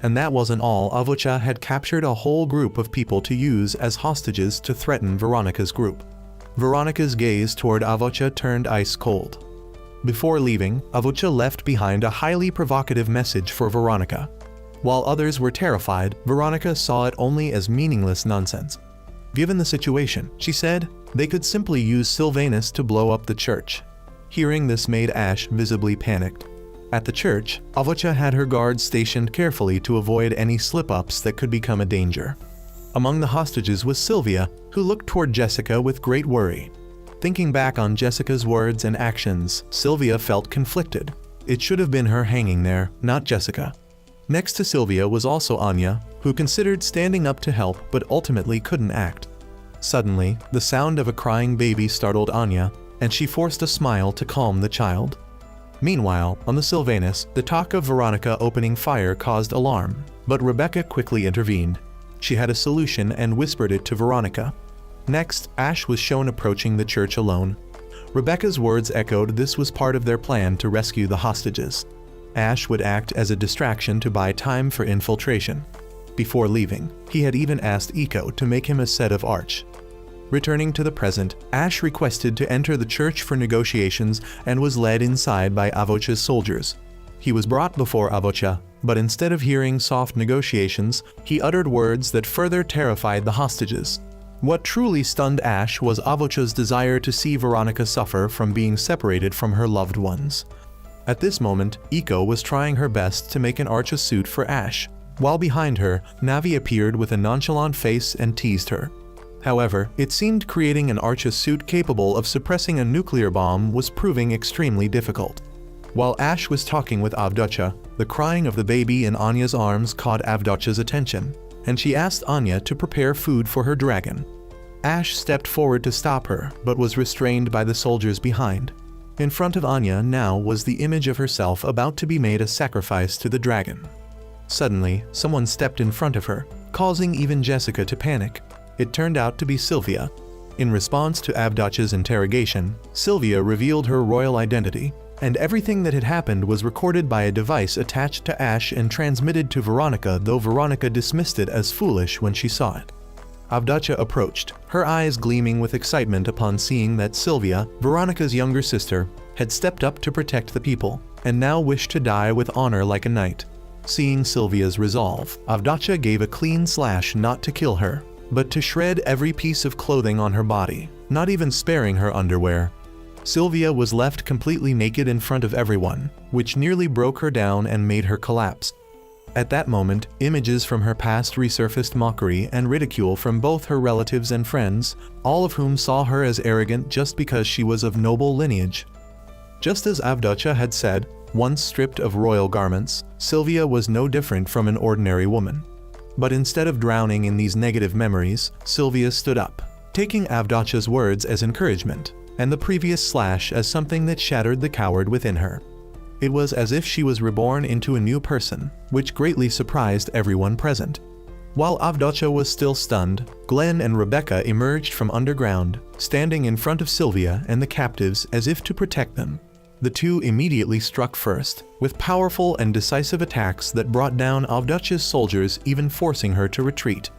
And that wasn't all. Avocha had captured a whole group of people to use as hostages to threaten Veronica's group. Veronica's gaze toward Avocha turned ice cold. Before leaving, Avocha left behind a highly provocative message for Veronica. While others were terrified, Veronica saw it only as meaningless nonsense. Given the situation, she said, they could simply use Sylvanus to blow up the church. Hearing this made Ash visibly panicked. At the church, Avocha had her guards stationed carefully to avoid any slip-ups that could become a danger. Among the hostages was Sylvia, who looked toward Jessica with great worry. Thinking back on Jessica's words and actions, Sylvia felt conflicted. It should have been her hanging there, not Jessica. Next to Sylvia was also Anya, who considered standing up to help but ultimately couldn't act. Suddenly, the sound of a crying baby startled Anya, and she forced a smile to calm the child. Meanwhile, on the Sylvanus, the talk of Veronica opening fire caused alarm, but Rebecca quickly intervened. She had a solution and whispered it to Veronica. Next, Ash was shown approaching the church alone. Rebecca's words echoed this was part of their plan to rescue the hostages. Ash would act as a distraction to buy time for infiltration. Before leaving, he had even asked Eco to make him a set of arch. Returning to the present, Ash requested to enter the church for negotiations and was led inside by Avocha's soldiers. He was brought before Avocha, but instead of hearing soft negotiations, he uttered words that further terrified the hostages. What truly stunned Ash was Avocha's desire to see Veronica suffer from being separated from her loved ones. At this moment, Eco was trying her best to make an archer suit for Ash, while behind her, Navi appeared with a nonchalant face and teased her. However, it seemed creating an archer suit capable of suppressing a nuclear bomb was proving extremely difficult. While Ash was talking with Avdocha, the crying of the baby in Anya's arms caught Avdocha's attention, and she asked Anya to prepare food for her dragon. Ash stepped forward to stop her, but was restrained by the soldiers behind. In front of Anya now was the image of herself about to be made a sacrifice to the dragon. Suddenly, someone stepped in front of her, causing even Jessica to panic. It turned out to be Sylvia. In response to Avdotch's interrogation, Sylvia revealed her royal identity, and everything that had happened was recorded by a device attached to Ash and transmitted to Veronica, though Veronica dismissed it as foolish when she saw it. Avdotcha approached, her eyes gleaming with excitement upon seeing that Sylvia, Veronica's younger sister, had stepped up to protect the people, and now wished to die with honor like a knight. Seeing Sylvia's resolve, Avdotcha gave a clean slash not to kill her, but to shred every piece of clothing on her body, not even sparing her underwear. Sylvia was left completely naked in front of everyone, which nearly broke her down and made her collapse. At that moment, images from her past resurfaced, mockery and ridicule from both her relatives and friends, all of whom saw her as arrogant just because she was of noble lineage. Just as Avdotcha had said, once stripped of royal garments, Sylvia was no different from an ordinary woman. But instead of drowning in these negative memories, Sylvia stood up, taking Avdotcha's words as encouragement, and the previous slash as something that shattered the coward within her. It was as if she was reborn into a new person, which greatly surprised everyone present. While Avdotcha was still stunned, Glenn and Rebecca emerged from underground, standing in front of Sylvia and the captives as if to protect them. The two immediately struck first, with powerful and decisive attacks that brought down Avdotcha's soldiers, even forcing her to retreat.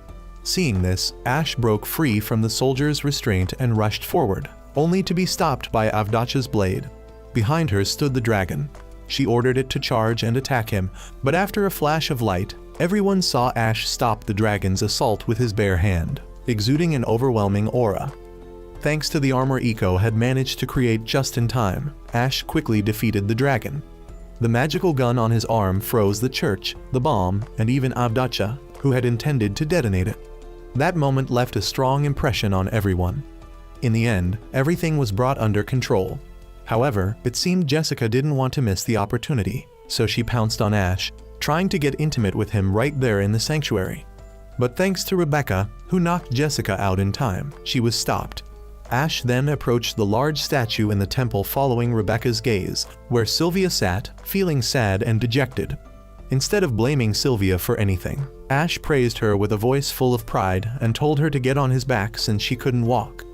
Seeing this, Ash broke free from the soldiers' restraint and rushed forward, only to be stopped by Avdotcha's blade. Behind her stood the dragon. She ordered it to charge and attack him, but after a flash of light, everyone saw Ash stop the dragon's assault with his bare hand, exuding an overwhelming aura. Thanks to the armor Eiko had managed to create just in time, Ash quickly defeated the dragon. The magical gun on his arm froze the church, the bomb, and even Avdotcha, who had intended to detonate it. That moment left a strong impression on everyone. In the end, everything was brought under control. However, it seemed Jessica didn't want to miss the opportunity, so she pounced on Ash, trying to get intimate with him right there in the sanctuary. But thanks to Rebecca, who knocked Jessica out in time, she was stopped. Ash then approached the large statue in the temple following Rebecca's gaze, where Sylvia sat, feeling sad and dejected. Instead of blaming Sylvia for anything, Ash praised her with a voice full of pride and told her to get on his back since she couldn't walk.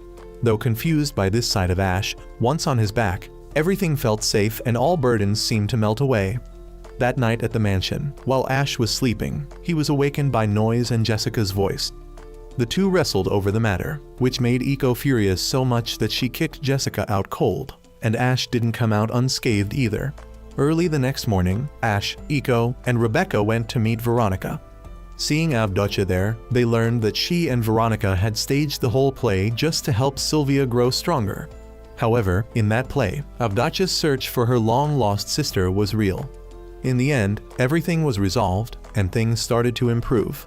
Though confused by this side of Ash, once on his back, everything felt safe and all burdens seemed to melt away. That night at the mansion, while Ash was sleeping, he was awakened by noise and Jessica's voice. The two wrestled over the matter, which made Eiko furious so much that she kicked Jessica out cold, and Ash didn't come out unscathed either. Early the next morning, Ash, Eiko, and Rebecca went to meet Veronica. Seeing Avdotcha there, they learned that she and Veronica had staged the whole play just to help Sylvia grow stronger. However, in that play, Avdotcha's search for her long-lost sister was real. In the end, everything was resolved, and things started to improve.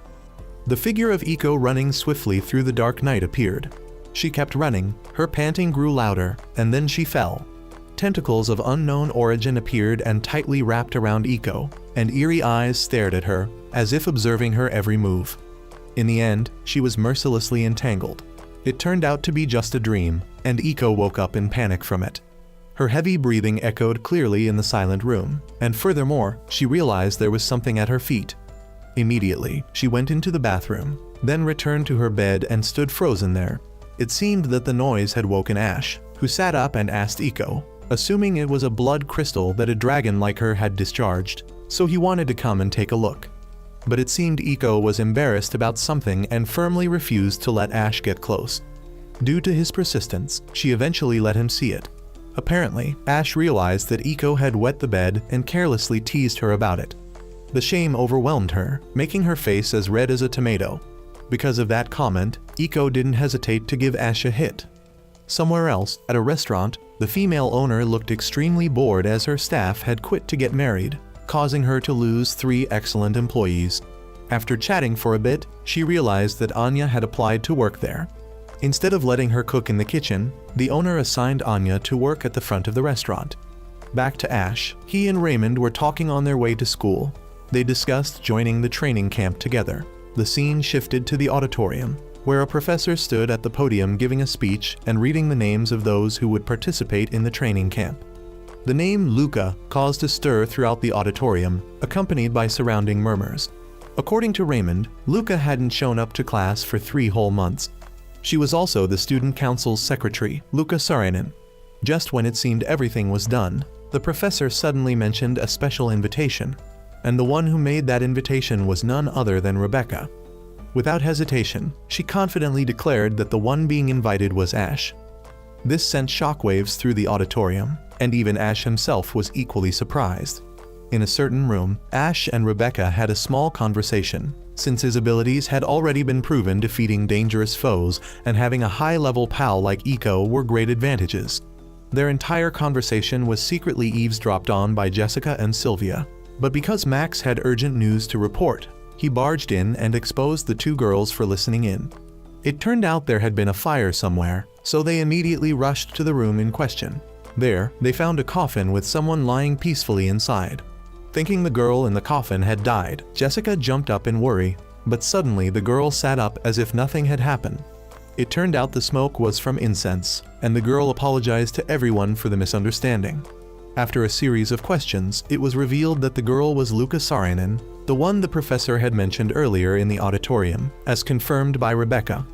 The figure of Eiko running swiftly through the dark night appeared. She kept running, her panting grew louder, and then she fell. Tentacles of unknown origin appeared and tightly wrapped around Eiko, and eerie eyes stared at her, as if observing her every move. In the end, she was mercilessly entangled. It turned out to be just a dream, and Eiko woke up in panic from it. Her heavy breathing echoed clearly in the silent room, and furthermore, she realized there was something at her feet. Immediately, she went into the bathroom, then returned to her bed and stood frozen there. It seemed that the noise had woken Ash, who sat up and asked Eiko, assuming it was a blood crystal that a dragon like her had discharged, so he wanted to come and take a look. But it seemed Eiko was embarrassed about something and firmly refused to let Ash get close. Due to his persistence, she eventually let him see it. Apparently, Ash realized that Eiko had wet the bed and carelessly teased her about it. The shame overwhelmed her, making her face as red as a tomato. Because of that comment, Eiko didn't hesitate to give Ash a hit. Somewhere else, at a restaurant, the female owner looked extremely bored as her staff had quit to get married, causing her to lose 3 excellent employees. After chatting for a bit, she realized that Anya had applied to work there. Instead of letting her cook in the kitchen, the owner assigned Anya to work at the front of the restaurant. Back to Ash, he and Raymond were talking on their way to school. They discussed joining the training camp together. The scene shifted to the auditorium, where a professor stood at the podium giving a speech and reading the names of those who would participate in the training camp. The name Luca caused a stir throughout the auditorium, accompanied by surrounding murmurs. According to Raymond, Luca hadn't shown up to class for 3 whole months. She was also the student council's secretary, Luca Saarinen. Just when it seemed everything was done, the professor suddenly mentioned a special invitation, and the one who made that invitation was none other than Rebecca. Without hesitation, she confidently declared that the one being invited was Ash. This sent shockwaves through the auditorium, and even Ash himself was equally surprised. In a certain room, Ash and Rebecca had a small conversation, since his abilities had already been proven defeating dangerous foes, and having a high-level pal like Iko were great advantages. Their entire conversation was secretly eavesdropped on by Jessica and Sylvia, but because Max had urgent news to report, he barged in and exposed the 2 girls for listening in. It turned out there had been a fire somewhere, so they immediately rushed to the room in question. There, they found a coffin with someone lying peacefully inside. Thinking the girl in the coffin had died, Jessica jumped up in worry, but suddenly the girl sat up as if nothing had happened. It turned out the smoke was from incense, and the girl apologized to everyone for the misunderstanding. After a series of questions, it was revealed that the girl was Luca Saarinen, the one the professor had mentioned earlier in the auditorium, as confirmed by Rebecca.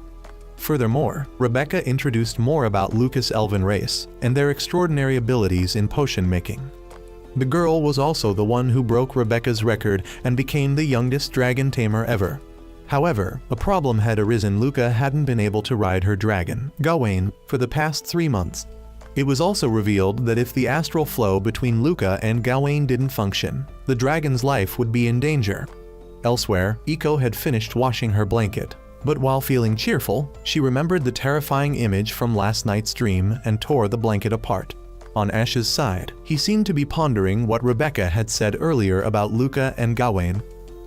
Furthermore, Rebecca introduced more about Luca's elven race and their extraordinary abilities in potion making. The girl was also the one who broke Rebecca's record and became the youngest dragon tamer ever. However, a problem had arisen. Luca hadn't been able to ride her dragon, Gawain, for the past 3 months. It was also revealed that if the astral flow between Luca and Gawain didn't function, the dragon's life would be in danger. Elsewhere, Iko had finished washing her blanket, but while feeling cheerful, she remembered the terrifying image from last night's dream and tore the blanket apart. On Ash's side, he seemed to be pondering what Rebecca had said earlier about Luca and Gawain.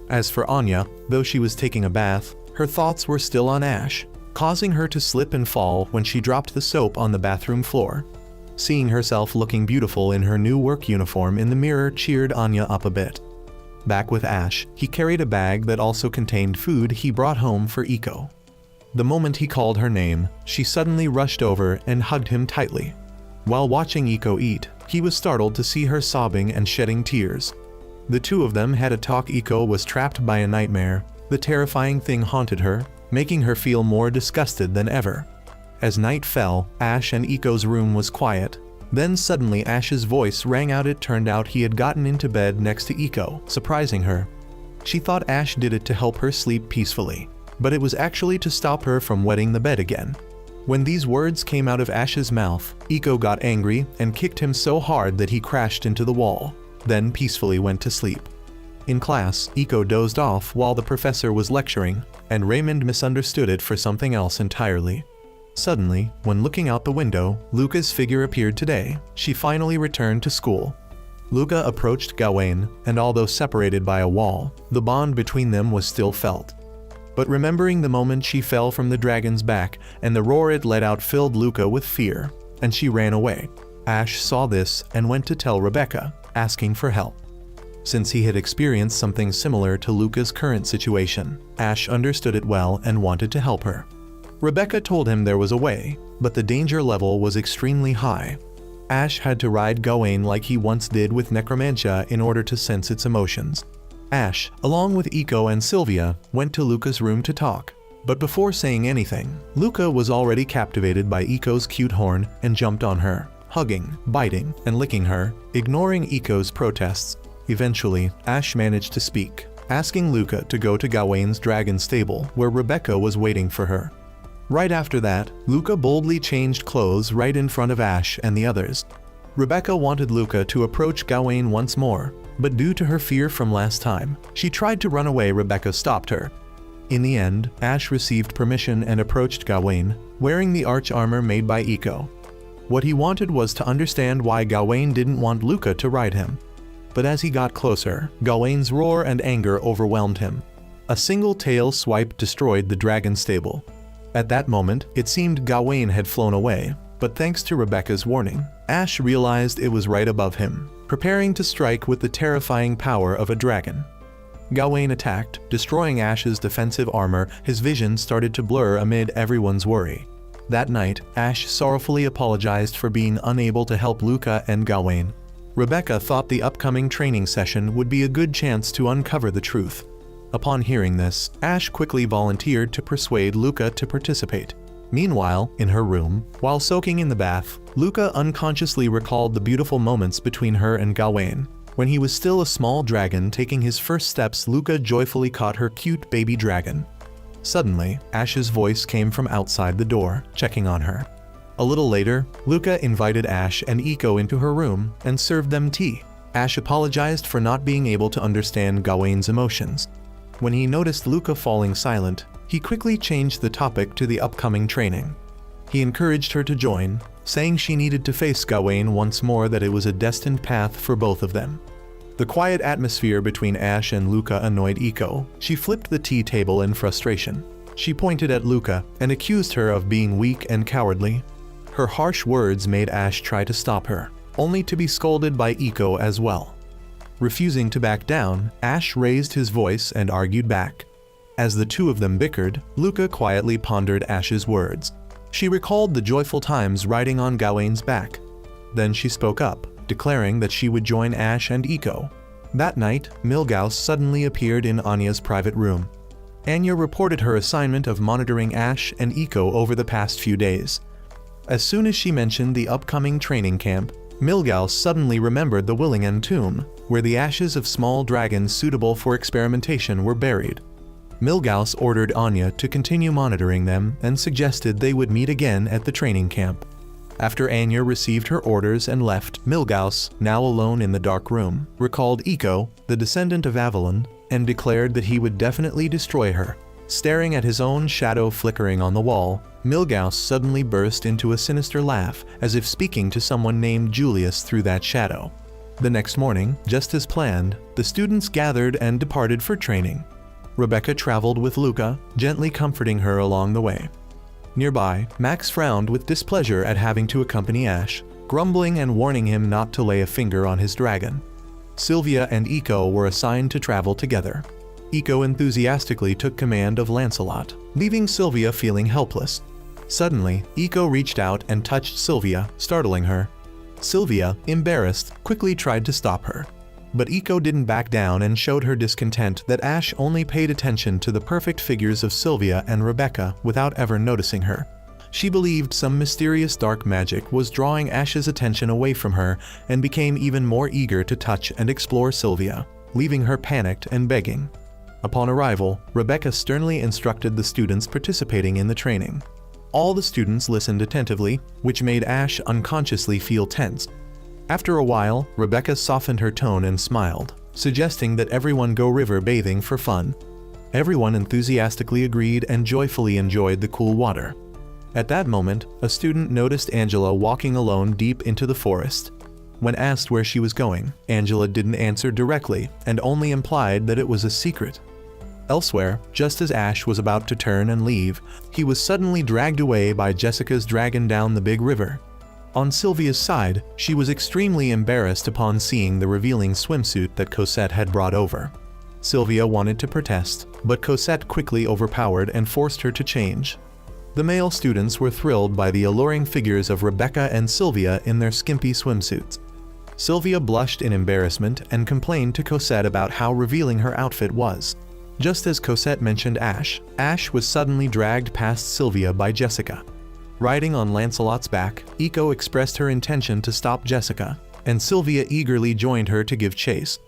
As for Anya, though she was taking a bath, her thoughts were still on Ash, causing her to slip and fall when she dropped the soap on the bathroom floor. Seeing herself looking beautiful in her new work uniform in the mirror cheered Anya up a bit. Back with Ash, he carried a bag that also contained food he brought home for Iko. The moment he called her name, she suddenly rushed over and hugged him tightly. While watching Iko eat, he was startled to see her sobbing and shedding tears. The 2 of them had a talk. Iko was trapped by a nightmare. The terrifying thing haunted her, making her feel more disgusted than ever. As night fell, Ash and Iko's room was quiet. Then suddenly Ash's voice rang out. It turned out he had gotten into bed next to Iko, surprising her. She thought Ash did it to help her sleep peacefully, but it was actually to stop her from wetting the bed again. When these words came out of Ash's mouth, Iko got angry and kicked him so hard that he crashed into the wall, then peacefully went to sleep. In class, Iko dozed off while the professor was lecturing, and Raymond misunderstood it for something else entirely. Suddenly, when looking out the window, Luca's figure appeared today. She finally returned to school. Luca approached Gawain, and although separated by a wall, the bond between them was still felt. But remembering the moment she fell from the dragon's back and the roar it let out filled Luca with fear, and she ran away. Ash saw this and went to tell Rebecca, asking for help. Since he had experienced something similar to Luca's current situation, Ash understood it well and wanted to help her. Rebecca told him there was a way, but the danger level was extremely high. Ash had to ride Gawain like he once did with necromancia in order to sense its emotions. Ash, along with Iko and Sylvia, went to Luca's room to talk. But before saying anything, Luca was already captivated by Iko's cute horn and jumped on her, hugging, biting, and licking her, ignoring Iko's protests. Eventually, Ash managed to speak, asking Luca to go to Gawain's dragon stable where Rebecca was waiting for her. Right after that, Luca boldly changed clothes right in front of Ash and the others. Rebecca wanted Luca to approach Gawain once more, but due to her fear from last time, she tried to run away. Rebecca stopped her. In the end, Ash received permission and approached Gawain, wearing the arch armor made by Iko. What he wanted was to understand why Gawain didn't want Luca to ride him. But as he got closer, Gawain's roar and anger overwhelmed him. A single tail swipe destroyed the dragon stable. At that moment, it seemed Gawain had flown away, but thanks to Rebecca's warning, Ash realized it was right above him, preparing to strike with the terrifying power of a dragon. Gawain attacked, destroying Ash's defensive armor. His vision started to blur amid everyone's worry. That night, Ash sorrowfully apologized for being unable to help Luca and Gawain. Rebecca thought the upcoming training session would be a good chance to uncover the truth. Upon hearing this, Ash quickly volunteered to persuade Luca to participate. Meanwhile, in her room, while soaking in the bath, Luca unconsciously recalled the beautiful moments between her and Gawain. When he was still a small dragon taking his first steps, Luca joyfully caught her cute baby dragon. Suddenly, Ash's voice came from outside the door, checking on her. A little later, Luca invited Ash and Iko into her room and served them tea. Ash apologized for not being able to understand Gawain's emotions. When he noticed Luca falling silent, he quickly changed the topic to the upcoming training. He encouraged her to join, saying she needed to face Gawain once more, that it was a destined path for both of them. The quiet atmosphere between Ash and Luca annoyed Iko. She flipped the tea table in frustration. She pointed at Luca and accused her of being weak and cowardly. Her harsh words made Ash try to stop her, only to be scolded by Iko as well. Refusing to back down, Ash raised his voice and argued back. As the two of them bickered, Luca quietly pondered Ash's words. She recalled the joyful times riding on Gawain's back. Then she spoke up, declaring that she would join Ash and Iko. That night, Milgaus suddenly appeared in Anya's private room. Anya reported her assignment of monitoring Ash and Iko over the past few days. As soon as she mentioned the upcoming training camp, Milgaus suddenly remembered the Willingen tomb, where the ashes of small dragons suitable for experimentation were buried. Milgaus ordered Anya to continue monitoring them and suggested they would meet again at the training camp. After Anya received her orders and left, Milgaus, now alone in the dark room, recalled Iko, the descendant of Avalon, and declared that he would definitely destroy her. Staring at his own shadow flickering on the wall, Milgaus suddenly burst into a sinister laugh, as if speaking to someone named Julius through that shadow. The next morning, just as planned, the students gathered and departed for training. Rebecca traveled with Luca, gently comforting her along the way. Nearby, Max frowned with displeasure at having to accompany Ash, grumbling and warning him not to lay a finger on his dragon. Sylvia and Iko were assigned to travel together. Iko enthusiastically took command of Lancelot, leaving Sylvia feeling helpless. Suddenly, Iko reached out and touched Sylvia, startling her. Sylvia, embarrassed, quickly tried to stop her. But Iko didn't back down and showed her discontent that Ash only paid attention to the perfect figures of Sylvia and Rebecca without ever noticing her. She believed some mysterious dark magic was drawing Ash's attention away from her and became even more eager to touch and explore Sylvia, leaving her panicked and begging. Upon arrival, Rebecca sternly instructed the students participating in the training. All the students listened attentively, which made Ash unconsciously feel tense. After a while, Rebecca softened her tone and smiled, suggesting that everyone go river bathing for fun. Everyone enthusiastically agreed and joyfully enjoyed the cool water. At that moment, a student noticed Angela walking alone deep into the forest. When asked where she was going, Angela didn't answer directly and only implied that it was a secret. Elsewhere, just as Ash was about to turn and leave, he was suddenly dragged away by Jessica's dragon down the big river. On Sylvia's side, she was extremely embarrassed upon seeing the revealing swimsuit that Cosette had brought over. Sylvia wanted to protest, but Cosette quickly overpowered and forced her to change. The male students were thrilled by the alluring figures of Rebecca and Sylvia in their skimpy swimsuits. Sylvia blushed in embarrassment and complained to Cosette about how revealing her outfit was. Just as Cosette mentioned Ash, Ash was suddenly dragged past Sylvia by Jessica. Riding on Lancelot's back, Iko expressed her intention to stop Jessica, and Sylvia eagerly joined her to give chase.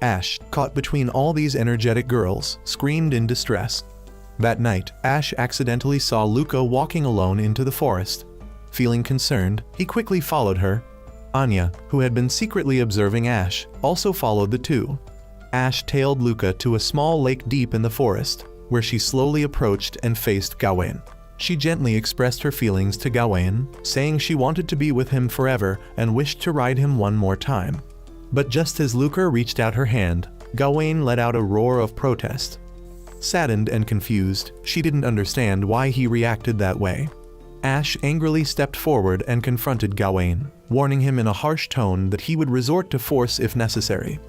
Ash, caught between all these energetic girls, screamed in distress. That night, Ash accidentally saw Luca walking alone into the forest. Feeling concerned, he quickly followed her. Anya, who had been secretly observing Ash, also followed the two. Ash tailed Luca to a small lake deep in the forest, where she slowly approached and faced Gawain. She gently expressed her feelings to Gawain, saying she wanted to be with him forever and wished to ride him one more time. But just as Luca reached out her hand, Gawain let out a roar of protest. Saddened and confused, she didn't understand why he reacted that way. Ash angrily stepped forward and confronted Gawain, warning him in a harsh tone that he would resort to force if necessary.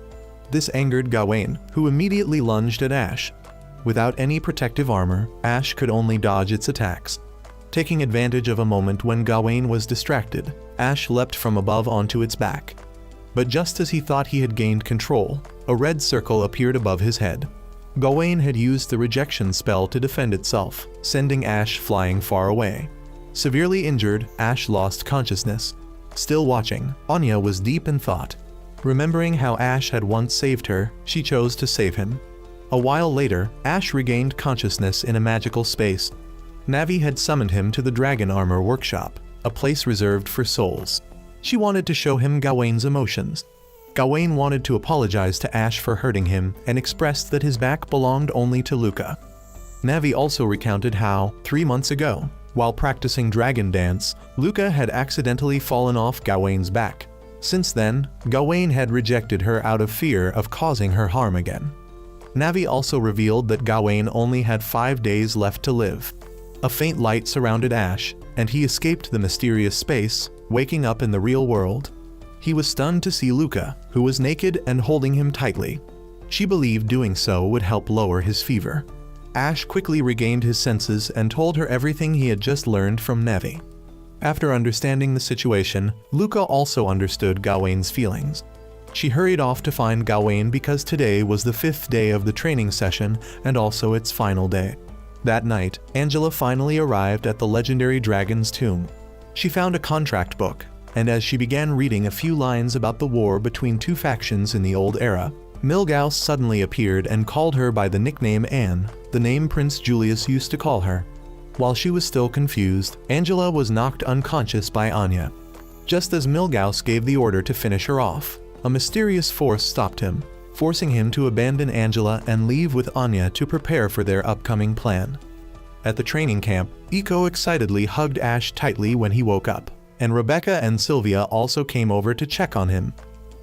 This angered Gawain, who immediately lunged at Ash. Without any protective armor, Ash could only dodge its attacks. Taking advantage of a moment when Gawain was distracted, Ash leapt from above onto its back. But just as he thought he had gained control, a red circle appeared above his head. Gawain had used the rejection spell to defend itself, sending Ash flying far away. Severely injured, Ash lost consciousness. Still watching, Anya was deep in thought. Remembering how Ash had once saved her, she chose to save him. A while later, Ash regained consciousness in a magical space. Navi had summoned him to the Dragon Armor Workshop, a place reserved for souls. She wanted to show him Gawain's emotions. Gawain wanted to apologize to Ash for hurting him and expressed that his back belonged only to Luca. Navi also recounted how, 3 months ago, while practicing dragon dance, Luca had accidentally fallen off Gawain's back. Since then, Gawain had rejected her out of fear of causing her harm again. Navi also revealed that Gawain only had 5 days left to live. A faint light surrounded Ash, and he escaped the mysterious space, waking up in the real world. He was stunned to see Luca, who was naked and holding him tightly. She believed doing so would help lower his fever. Ash quickly regained his senses and told her everything he had just learned from Navi. After understanding the situation, Luca also understood Gawain's feelings. She hurried off to find Gawain because today was the 5th day of the training session and also its final day. That night, Angela finally arrived at the legendary dragon's tomb. She found a contract book, and as she began reading a few lines about the war between 2 factions in the old era, Milgauss suddenly appeared and called her by the nickname Anne, the name Prince Julius used to call her. While she was still confused, Angela was knocked unconscious by Anya. Just as Milgauss gave the order to finish her off, a mysterious force stopped him, forcing him to abandon Angela and leave with Anya to prepare for their upcoming plan. At the training camp, Iko excitedly hugged Ash tightly when he woke up, and Rebecca and Sylvia also came over to check on him.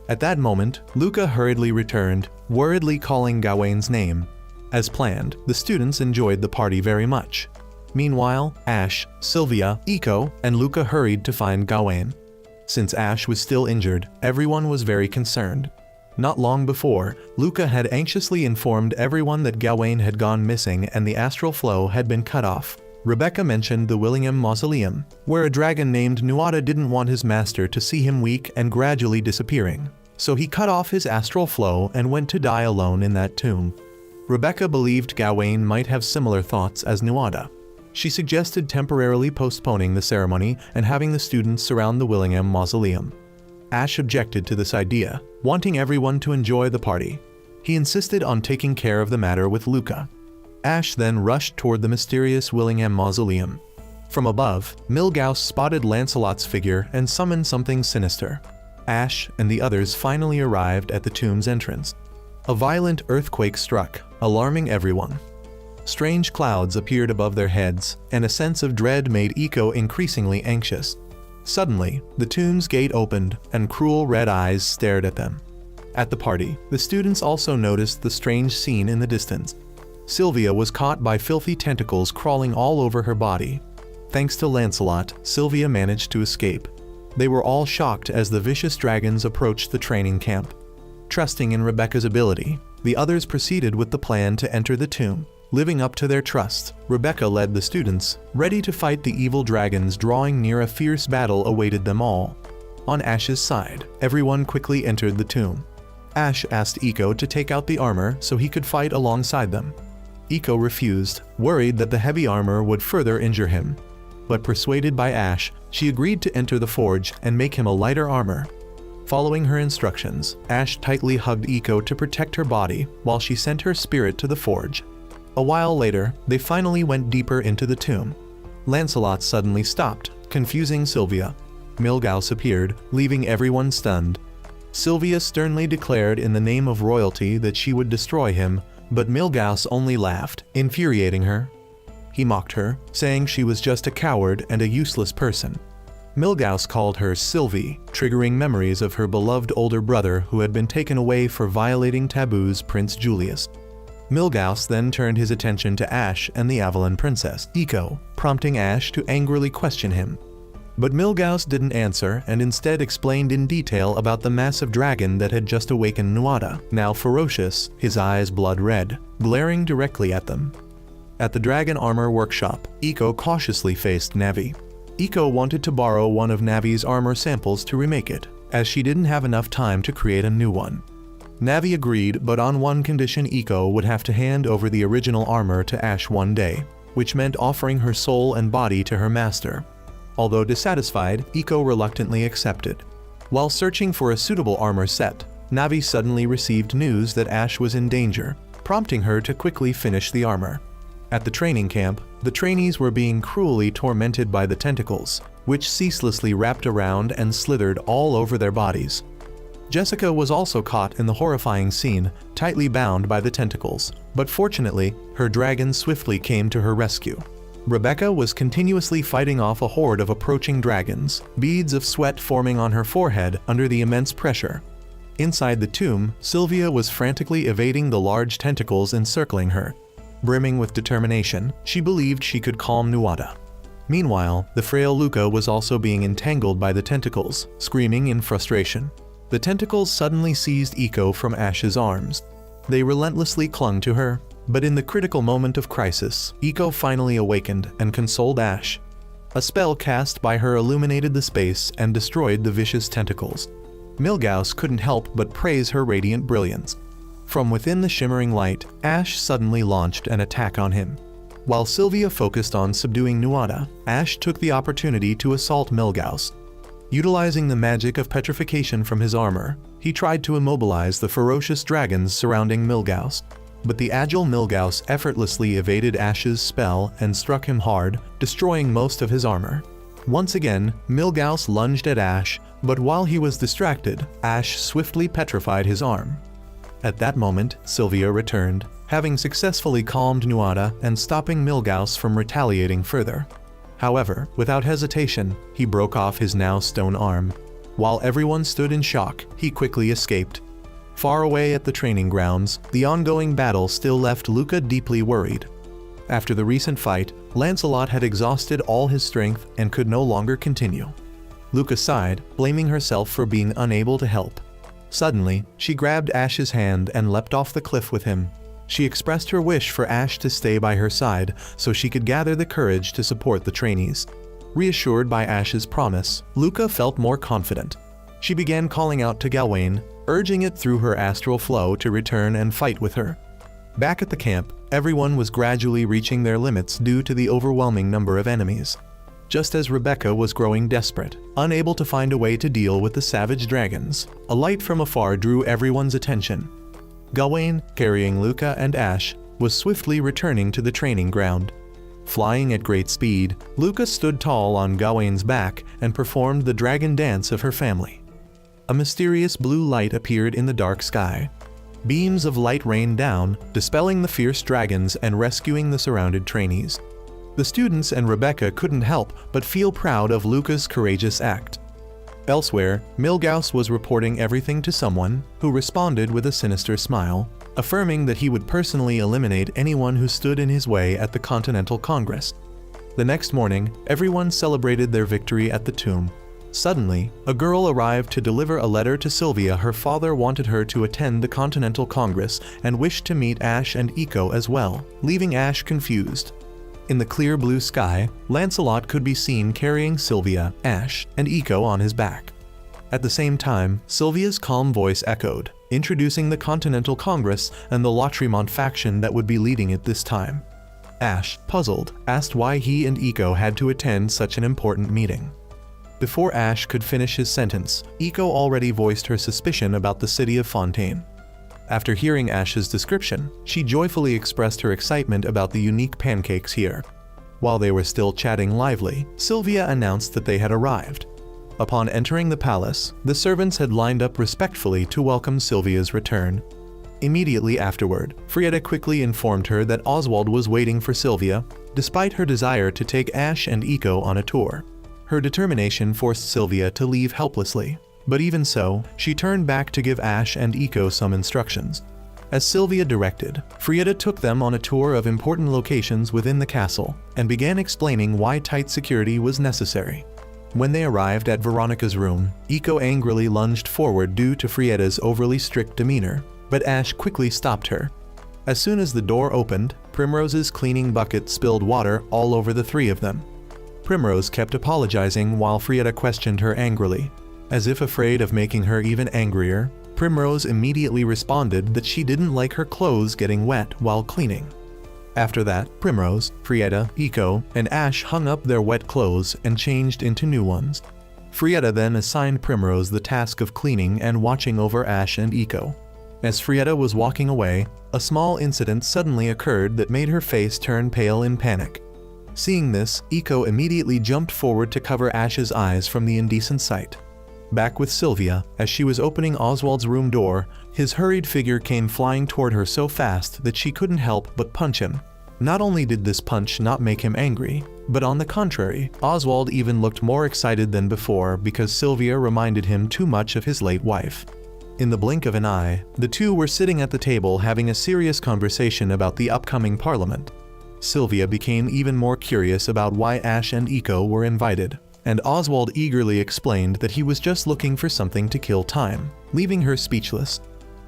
At that moment, Luca hurriedly returned, worriedly calling Gawain's name. As planned, the students enjoyed the party very much. Meanwhile, Ash, Sylvia, Iko, and Luca hurried to find Gawain. Since Ash was still injured, everyone was very concerned. Not long before, Luca had anxiously informed everyone that Gawain had gone missing and the astral flow had been cut off. Rebecca mentioned the Willingham Mausoleum, where a dragon named Nuada didn't want his master to see him weak and gradually disappearing, so he cut off his astral flow and went to die alone in that tomb. Rebecca believed Gawain might have similar thoughts as Nuada. She suggested temporarily postponing the ceremony and having the students surround the Willingham Mausoleum. Ash objected to this idea, wanting everyone to enjoy the party. He insisted on taking care of the matter with Luca. Ash then rushed toward the mysterious Willingham Mausoleum. From above, Milgauss spotted Lancelot's figure and summoned something sinister. Ash and the others finally arrived at the tomb's entrance. A violent earthquake struck, alarming everyone. Strange clouds appeared above their heads, and a sense of dread made Iko increasingly anxious. Suddenly, the tomb's gate opened, and cruel red eyes stared at them. At the party, the students also noticed the strange scene in the distance. Sylvia was caught by filthy tentacles crawling all over her body. Thanks to Lancelot, Sylvia managed to escape. They were all shocked as the vicious dragons approached the training camp. Trusting in Rebecca's ability, the others proceeded with the plan to enter the tomb. Living up to their trust, Rebecca led the students, ready to fight the evil dragons. Drawing near, a fierce battle awaited them all. On Ash's side, everyone quickly entered the tomb. Ash asked Iko to take out the armor so he could fight alongside them. Iko refused, worried that the heavy armor would further injure him. But persuaded by Ash, she agreed to enter the forge and make him a lighter armor. Following her instructions, Ash tightly hugged Iko to protect her body while she sent her spirit to the forge. A while later, they finally went deeper into the tomb. Lancelot suddenly stopped, confusing Sylvia. Milgauss appeared, leaving everyone stunned. Sylvia sternly declared in the name of royalty that she would destroy him, but Milgauss only laughed, infuriating her. He mocked her, saying she was just a coward and a useless person. Milgauss called her Sylvie, triggering memories of her beloved older brother who had been taken away for violating taboos, Prince Julius. Milgauss then turned his attention to Ash and the Avalon princess, Iko, prompting Ash to angrily question him. But Milgauss didn't answer and instead explained in detail about the massive dragon that had just awakened Nuada, now ferocious, his eyes blood red, glaring directly at them. At the Dragon Armor Workshop, Iko cautiously faced Navi. Iko wanted to borrow one of Navi's armor samples to remake it, as she didn't have enough time to create a new one. Navi agreed, but on one condition: Eiko would have to hand over the original armor to Ash one day, which meant offering her soul and body to her master. Although dissatisfied, Eiko reluctantly accepted. While searching for a suitable armor set, Navi suddenly received news that Ash was in danger, prompting her to quickly finish the armor. At the training camp, the trainees were being cruelly tormented by the tentacles, which ceaselessly wrapped around and slithered all over their bodies. Jessica was also caught in the horrifying scene, tightly bound by the tentacles, but fortunately, her dragon swiftly came to her rescue. Rebecca was continuously fighting off a horde of approaching dragons, beads of sweat forming on her forehead under the immense pressure. Inside the tomb, Sylvia was frantically evading the large tentacles encircling her. Brimming with determination, she believed she could calm Nuada. Meanwhile, the frail Luca was also being entangled by the tentacles, screaming in frustration. The tentacles suddenly seized Eiko from Ash's arms. They relentlessly clung to her, but in the critical moment of crisis, Eiko finally awakened and consoled Ash. A spell cast by her illuminated the space and destroyed the vicious tentacles. Milgauss couldn't help but praise her radiant brilliance. From within the shimmering light, Ash suddenly launched an attack on him. While Sylvia focused on subduing Nuada, Ash took the opportunity to assault Milgauss. Utilizing the magic of petrification from his armor, he tried to immobilize the ferocious dragons surrounding Milgauss. But the agile Milgauss effortlessly evaded Ash's spell and struck him hard, destroying most of his armor. Once again, Milgauss lunged at Ash, but while he was distracted, Ash swiftly petrified his arm. At that moment, Sylvia returned, having successfully calmed Nuada and stopping Milgauss from retaliating further. However, without hesitation, he broke off his now stone arm. While everyone stood in shock, he quickly escaped. Far away at the training grounds, the ongoing battle still left Luca deeply worried. After the recent fight, Lancelot had exhausted all his strength and could no longer continue. Luca sighed, blaming herself for being unable to help. Suddenly, she grabbed Ash's hand and leapt off the cliff with him. She expressed her wish for Ash to stay by her side so she could gather the courage to support the trainees. Reassured by Ash's promise, Luca felt more confident. She began calling out to Gawain, urging it through her astral flow to return and fight with her. Back at the camp, everyone was gradually reaching their limits due to the overwhelming number of enemies. Just as Rebecca was growing desperate, unable to find a way to deal with the savage dragons, a light from afar drew everyone's attention. Gawain, carrying Luca and Ash, was swiftly returning to the training ground. Flying at great speed, Luca stood tall on Gawain's back and performed the dragon dance of her family. A mysterious blue light appeared in the dark sky. Beams of light rained down, dispelling the fierce dragons and rescuing the surrounded trainees. The students and Rebecca couldn't help but feel proud of Luca's courageous act. Elsewhere, Milgauss was reporting everything to someone, who responded with a sinister smile, affirming that he would personally eliminate anyone who stood in his way at the Continental Congress. The next morning, everyone celebrated their victory at the tomb. Suddenly, a girl arrived to deliver a letter to Sylvia. Her father wanted her to attend the Continental Congress and wished to meet Ash and Eiko as well, leaving Ash confused. In the clear blue sky, Lancelot could be seen carrying Sylvia, Ash, and Eiko on his back. At the same time, Sylvia's calm voice echoed, introducing the Continental Congress and the Lautréamont faction that would be leading it this time. Ash, puzzled, asked why he and Eiko had to attend such an important meeting. Before Ash could finish his sentence, Eiko already voiced her suspicion about the city of Fontaine. After hearing Ash's description, she joyfully expressed her excitement about the unique pancakes here. While they were still chatting lively, Sylvia announced that they had arrived. Upon entering the palace, the servants had lined up respectfully to welcome Sylvia's return. Immediately afterward, Frieda quickly informed her that Oswald was waiting for Sylvia, despite her desire to take Ash and Eiko on a tour. Her determination forced Sylvia to leave helplessly. But even so, she turned back to give Ash and Eiko some instructions. As Sylvia directed, Frieda took them on a tour of important locations within the castle and began explaining why tight security was necessary. When they arrived at Veronica's room, Eiko angrily lunged forward due to Frieda's overly strict demeanor, but Ash quickly stopped her. As soon as the door opened, Primrose's cleaning bucket spilled water all over the three of them. Primrose kept apologizing while Frieda questioned her angrily. As if afraid of making her even angrier, Primrose immediately responded that she didn't like her clothes getting wet while cleaning. After that, Primrose, Frieda, Eiko, and Ash hung up their wet clothes and changed into new ones. Frieda then assigned Primrose the task of cleaning and watching over Ash and Eiko. As Frieda was walking away, a small incident suddenly occurred that made her face turn pale in panic. Seeing this, Eiko immediately jumped forward to cover Ash's eyes from the indecent sight. Back with Sylvia, as she was opening Oswald's room door, his hurried figure came flying toward her so fast that she couldn't help but punch him. Not only did this punch not make him angry, but on the contrary, Oswald even looked more excited than before because Sylvia reminded him too much of his late wife. In the blink of an eye, the two were sitting at the table having a serious conversation about the upcoming parliament. Sylvia became even more curious about why Ash and Eiko were invited, and Oswald eagerly explained that he was just looking for something to kill time, leaving her speechless.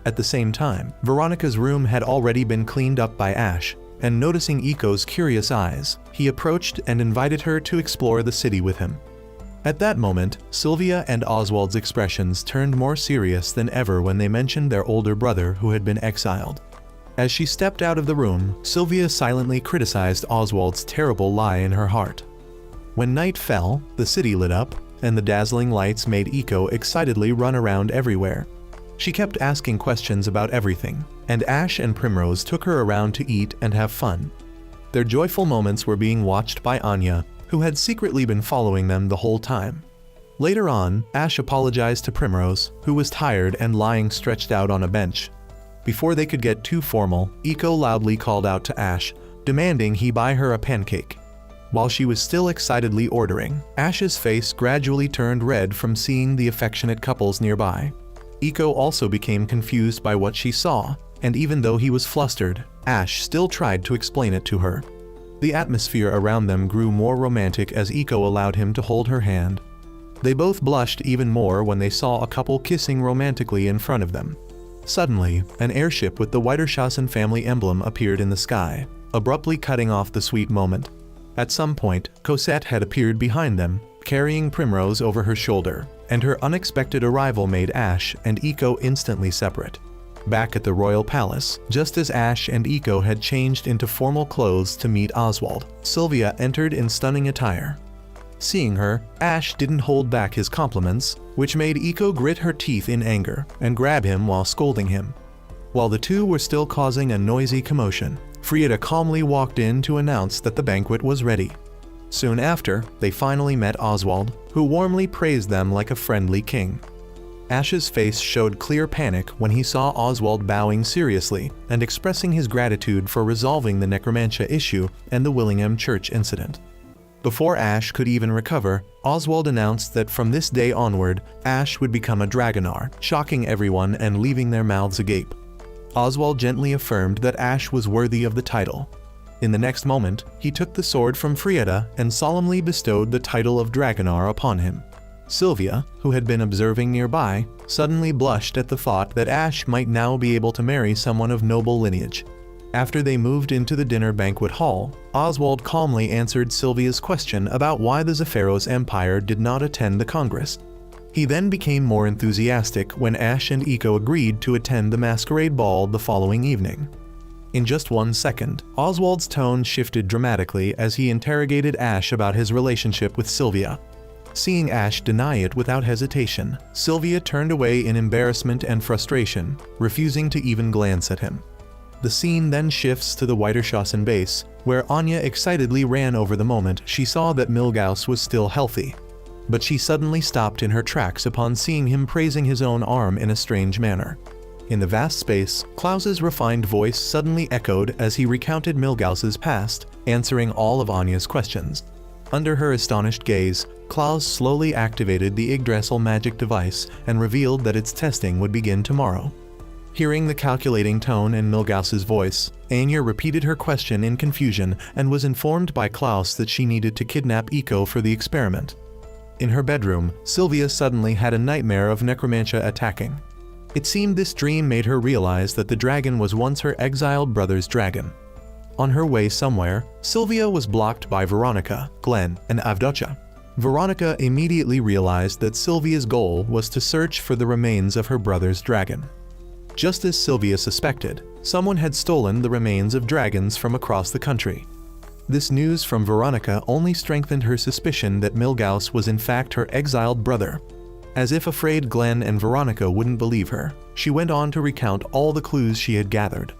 At the same time, Veronica's room had already been cleaned up by Ash, and noticing Eiko's curious eyes, he approached and invited her to explore the city with him. At that moment, Sylvia and Oswald's expressions turned more serious than ever when they mentioned their older brother who had been exiled. As she stepped out of the room, Sylvia silently criticized Oswald's terrible lie in her heart. When night fell, the city lit up, and the dazzling lights made Eiko excitedly run around everywhere. She kept asking questions about everything, and Ash and Primrose took her around to eat and have fun. Their joyful moments were being watched by Anya, who had secretly been following them the whole time. Later on, Ash apologized to Primrose, who was tired and lying stretched out on a bench. Before they could get too formal, Eiko loudly called out to Ash, demanding he buy her a pancake. While she was still excitedly ordering, Ash's face gradually turned red from seeing the affectionate couples nearby. Eiko also became confused by what she saw, and even though he was flustered, Ash still tried to explain it to her. The atmosphere around them grew more romantic as Eiko allowed him to hold her hand. They both blushed even more when they saw a couple kissing romantically in front of them. Suddenly, an airship with the Weiterschassen family emblem appeared in the sky, abruptly cutting off the sweet moment. At some point, Cosette had appeared behind them, carrying Primrose over her shoulder, and her unexpected arrival made Ash and Eiko instantly separate. Back at the royal palace, just as Ash and Eiko had changed into formal clothes to meet Oswald, Sylvia entered in stunning attire. Seeing her, Ash didn't hold back his compliments, which made Eiko grit her teeth in anger and grab him while scolding him. While the two were still causing a noisy commotion, Frieda calmly walked in to announce that the banquet was ready. Soon after, they finally met Oswald, who warmly praised them like a friendly king. Ash's face showed clear panic when he saw Oswald bowing seriously and expressing his gratitude for resolving the necromantia issue and the Willingham Church incident. Before Ash could even recover, Oswald announced that from this day onward, Ash would become a Dragonar, shocking everyone and leaving their mouths agape. Oswald gently affirmed that Ash was worthy of the title. In the next moment, he took the sword from Frieda and solemnly bestowed the title of Dragonar upon him. Sylvia, who had been observing nearby, suddenly blushed at the thought that Ash might now be able to marry someone of noble lineage. After they moved into the dinner banquet hall, Oswald calmly answered Sylvia's question about why the Zephyros Empire did not attend the Congress. He then became more enthusiastic when Ash and Eiko agreed to attend the masquerade ball the following evening. In just 1 second, Oswald's tone shifted dramatically as he interrogated Ash about his relationship with Sylvia. Seeing Ash deny it without hesitation, Sylvia turned away in embarrassment and frustration, refusing to even glance at him. The scene then shifts to the Weiterschassen base, where Anya excitedly ran over the moment she saw that Milgaus was still healthy. But she suddenly stopped in her tracks upon seeing him praising his own arm in a strange manner. In the vast space, Klaus's refined voice suddenly echoed as he recounted Milgaus's past, answering all of Anya's questions. Under her astonished gaze, Klaus slowly activated the Yggdrasil magic device and revealed that its testing would begin tomorrow. Hearing the calculating tone in Milgaus's voice, Anya repeated her question in confusion and was informed by Klaus that she needed to kidnap Eiko for the experiment. In her bedroom, Sylvia suddenly had a nightmare of necromantia attacking. It seemed this dream made her realize that the dragon was once her exiled brother's dragon. On her way somewhere, Sylvia was blocked by Veronica, Glenn, and Avdocha. Veronica immediately realized that Sylvia's goal was to search for the remains of her brother's dragon. Just as Sylvia suspected, someone had stolen the remains of dragons from across the country. This news from Veronica only strengthened her suspicion that Milgauss was in fact her exiled brother. As if afraid Glenn and Veronica wouldn't believe her, she went on to recount all the clues she had gathered.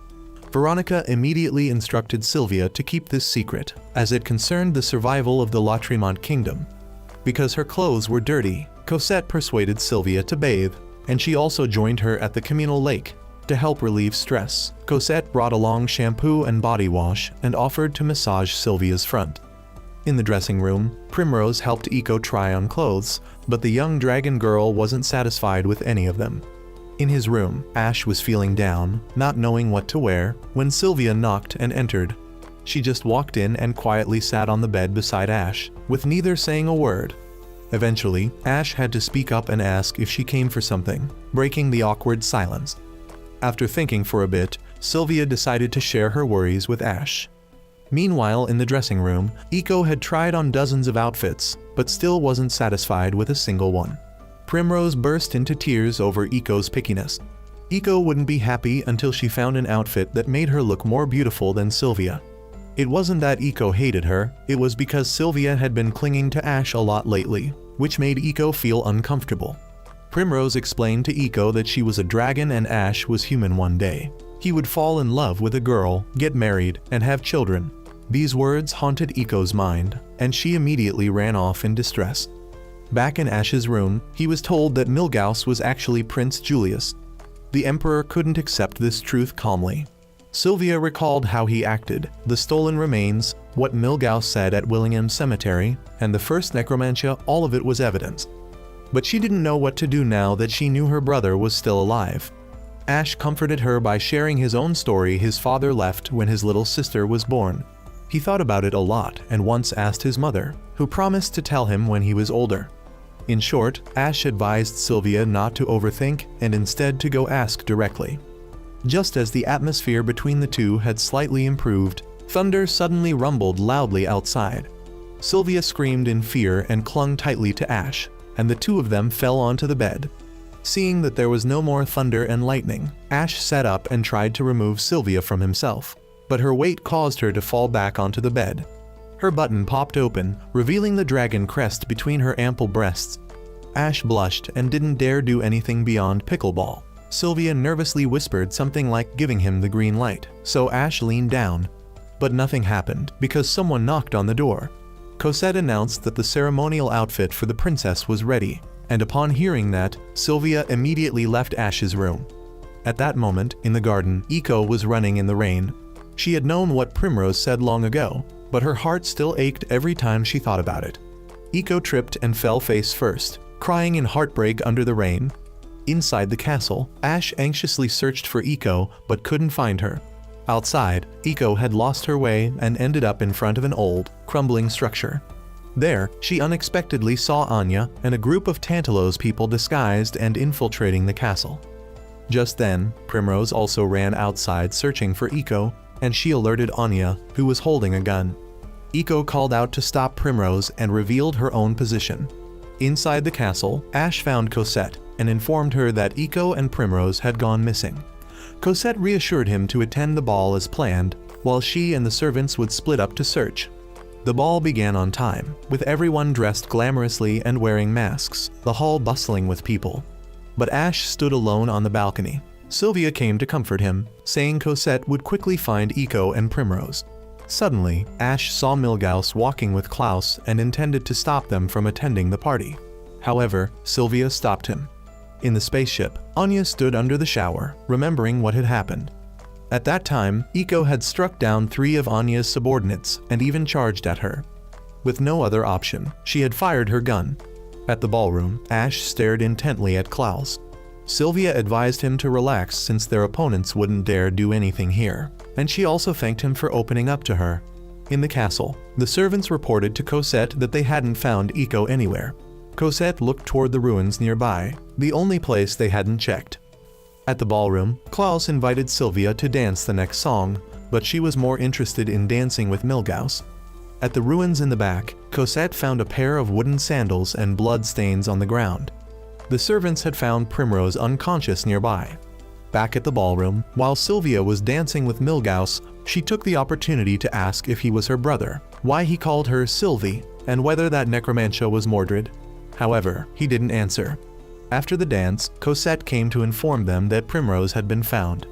Veronica immediately instructed Sylvia to keep this secret, as it concerned the survival of the La Tremont kingdom. Because her clothes were dirty, Cosette persuaded Sylvia to bathe, and she also joined her at the communal lake. To help relieve stress, Cosette brought along shampoo and body wash and offered to massage Sylvia's front. In the dressing room, Primrose helped Eco try on clothes, but the young dragon girl wasn't satisfied with any of them. In his room, Ash was feeling down, not knowing what to wear, when Sylvia knocked and entered. She just walked in and quietly sat on the bed beside Ash, with neither saying a word. Eventually, Ash had to speak up and ask if she came for something, breaking the awkward silence. After thinking for a bit, Sylvia decided to share her worries with Ash. Meanwhile, in the dressing room, Eco had tried on dozens of outfits, but still wasn't satisfied with a single one. Primrose burst into tears over Eco's pickiness. Eco wouldn't be happy until she found an outfit that made her look more beautiful than Sylvia. It wasn't that Eco hated her, it was because Sylvia had been clinging to Ash a lot lately, which made Eco feel uncomfortable. Primrose explained to Eco that she was a dragon and Ash was human one day. He would fall in love with a girl, get married, and have children. These words haunted Eco's mind, and she immediately ran off in distress. Back in Ash's room, he was told that Milgauss was actually Prince Julius. The Emperor couldn't accept this truth calmly. Sylvia recalled how he acted, the stolen remains, what Milgauss said at Willingham Cemetery, and the first necromancia. All of it was evidence. But she didn't know what to do now that she knew her brother was still alive. Ash comforted her by sharing his own story. His father left when his little sister was born. He thought about it a lot and once asked his mother, who promised to tell him when he was older. In short, Ash advised Sylvia not to overthink and instead to go ask directly. Just as the atmosphere between the two had slightly improved, thunder suddenly rumbled loudly outside. Sylvia screamed in fear and clung tightly to Ash, and the two of them fell onto the bed. Seeing that there was no more thunder and lightning, Ash sat up and tried to remove Sylvia from himself, but her weight caused her to fall back onto the bed. Her button popped open, revealing the dragon crest between her ample breasts. Ash blushed and didn't dare do anything beyond pickleball. Sylvia nervously whispered something like giving him the green light, so Ash leaned down. But nothing happened because someone knocked on the door. Cosette announced that the ceremonial outfit for the princess was ready, and upon hearing that, Sylvia immediately left Ash's room. At that moment, in the garden, Eco was running in the rain. She had known what Primrose said long ago, but her heart still ached every time she thought about it. Eco tripped and fell face first, crying in heartbreak under the rain. Inside the castle, Ash anxiously searched for Eco but couldn't find her. Outside, Eco had lost her way and ended up in front of an old, crumbling structure. There, she unexpectedly saw Anya and a group of Tantalos people disguised and infiltrating the castle. Just then, Primrose also ran outside searching for Eco, and she alerted Anya, who was holding a gun. Eco called out to stop Primrose and revealed her own position. Inside the castle, Ash found Cosette and informed her that Eco and Primrose had gone missing. Cosette reassured him to attend the ball as planned, while she and the servants would split up to search. The ball began on time, with everyone dressed glamorously and wearing masks, the hall bustling with people. But Ash stood alone on the balcony. Sylvia came to comfort him, saying Cosette would quickly find Eco and Primrose. Suddenly, Ash saw Milgauss walking with Klaus and intended to stop them from attending the party. However, Sylvia stopped him. In the spaceship, Anya stood under the shower, remembering what had happened. At that time, Eco had struck down 3 of Anya's subordinates and even charged at her. With no other option, she had fired her gun. At the ballroom, Ash stared intently at Klaus. Sylvia advised him to relax since their opponents wouldn't dare do anything here, and she also thanked him for opening up to her. In the castle, the servants reported to Cosette that they hadn't found Eco anywhere. Cosette looked toward the ruins nearby, the only place they hadn't checked. At the ballroom, Klaus invited Sylvia to dance the next song, but she was more interested in dancing with Milgauss. At the ruins in the back, Cosette found a pair of wooden sandals and blood stains on the ground. The servants had found Primrose unconscious nearby. Back at the ballroom, while Sylvia was dancing with Milgauss, she took the opportunity to ask if he was her brother, why he called her Sylvie, and whether that necromantia was Mordred. However, he didn't answer. After the dance, Cosette came to inform them that Primrose had been found.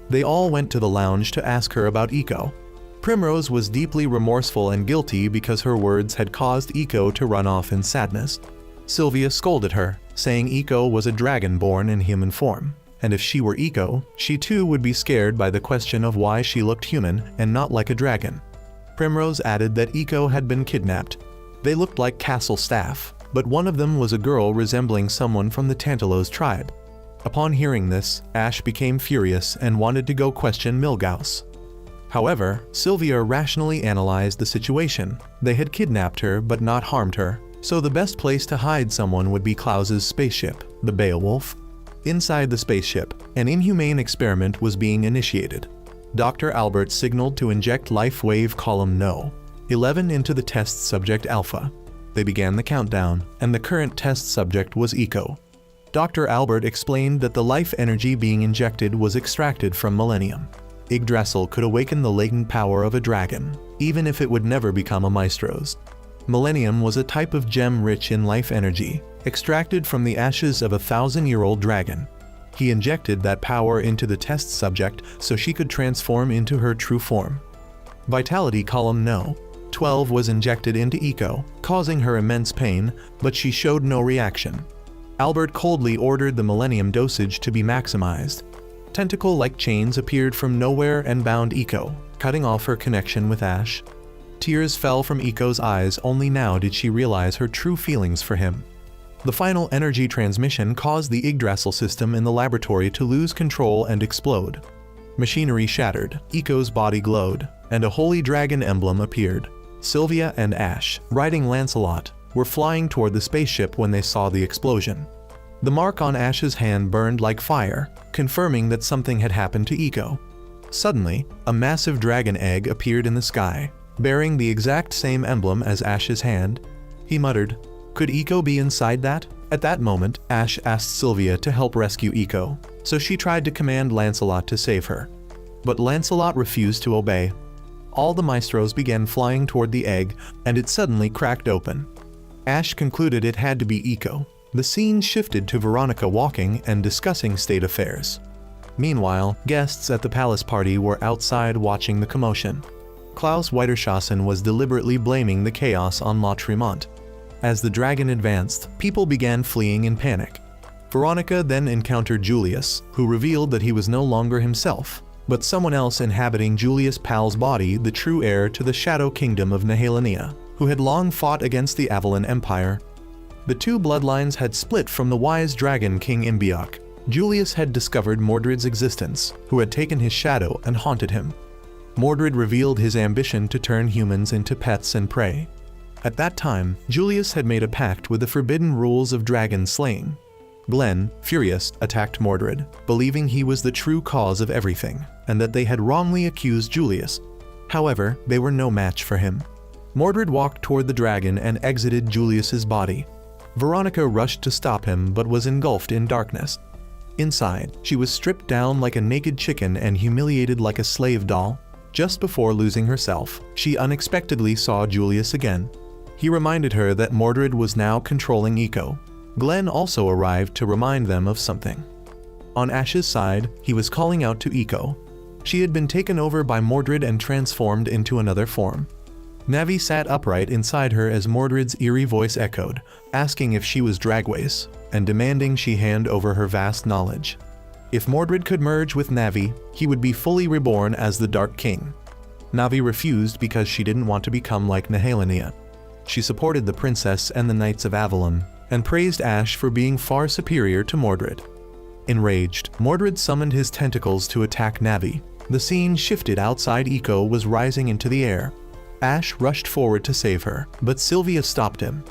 They all went to the lounge to ask her about Eco. Primrose was deeply remorseful and guilty because her words had caused Eco to run off in sadness. Sylvia scolded her, saying Eco was a dragon born in human form, and if she were Eco, she too would be scared by the question of why she looked human and not like a dragon. Primrose added that Eco had been kidnapped. They looked like castle staff, but one of them was a girl resembling someone from the Tantalos tribe. Upon hearing this, Ash became furious and wanted to go question Milgauss. However, Sylvia rationally analyzed the situation. They had kidnapped her but not harmed her, so the best place to hide someone would be Klaus's spaceship, the Beowulf. Inside the spaceship, an inhumane experiment was being initiated. Dr. Albert signaled to inject life wave column No. 11 into the test subject Alpha. They began the countdown, and the current test subject was Eco. Dr. Albert explained that the life energy being injected was extracted from Millennium. Yggdrasil could awaken the latent power of a dragon, even if it would never become a Maestros. Millennium was a type of gem rich in life energy, extracted from the ashes of a 1,000-year-old dragon. He injected that power into the test subject so she could transform into her true form. Vitality column No. 12 was injected into Eco, causing her immense pain, but she showed no reaction. Albert coldly ordered the Millennium dosage to be maximized. Tentacle-like chains appeared from nowhere and bound Eco, cutting off her connection with Ash. Tears fell from Eco's eyes, only now did she realize her true feelings for him. The final energy transmission caused the Yggdrasil system in the laboratory to lose control and explode. Machinery shattered, Eco's body glowed, and a holy dragon emblem appeared. Sylvia and Ash, riding Lancelot, were flying toward the spaceship when they saw the explosion. The mark on Ash's hand burned like fire, confirming that something had happened to Eco. Suddenly, a massive dragon egg appeared in the sky, bearing the exact same emblem as Ash's hand. He muttered, "Could Eco be inside that?" At that moment, Ash asked Sylvia to help rescue Eco, so she tried to command Lancelot to save her. But Lancelot refused to obey. All the Maestros began flying toward the egg, and it suddenly cracked open. Ash concluded it had to be Eco. The scene shifted to Veronica walking and discussing state affairs. Meanwhile, guests at the palace party were outside watching the commotion. Klaus Weiterschassen was deliberately blaming the chaos on La Tremont. As the dragon advanced, people began fleeing in panic. Veronica then encountered Julius, who revealed that he was no longer himself, but someone else inhabiting Julius Pal's body, the true heir to the Shadow Kingdom of Nehelania, who had long fought against the Avalon Empire. The two bloodlines had split from the wise dragon King Imbiok. Julius had discovered Mordred's existence, who had taken his shadow and haunted him. Mordred revealed his ambition to turn humans into pets and prey. At that time, Julius had made a pact with the forbidden rules of dragon slaying. Glenn, furious, attacked Mordred, believing he was the true cause of everything, and that they had wrongly accused Julius. However, they were no match for him. Mordred walked toward the dragon and exited Julius's body. Veronica rushed to stop him but was engulfed in darkness. Inside, she was stripped down like a naked chicken and humiliated like a slave doll. Just before losing herself, she unexpectedly saw Julius again. He reminded her that Mordred was now controlling Eco. Glenn also arrived to remind them of something. On Ash's side, he was calling out to Eco. She had been taken over by Mordred and transformed into another form. Navi sat upright inside her as Mordred's eerie voice echoed, asking if she was Dragways, and demanding she hand over her vast knowledge. If Mordred could merge with Navi, he would be fully reborn as the Dark King. Navi refused because she didn't want to become like Nehelania. She supported the princess and the Knights of Avalon, and praised Ash for being far superior to Mordred. Enraged, Mordred summoned his tentacles to attack Navi. The scene shifted outside. Eco was rising into the air. Ash rushed forward to save her, but Sylvia stopped him.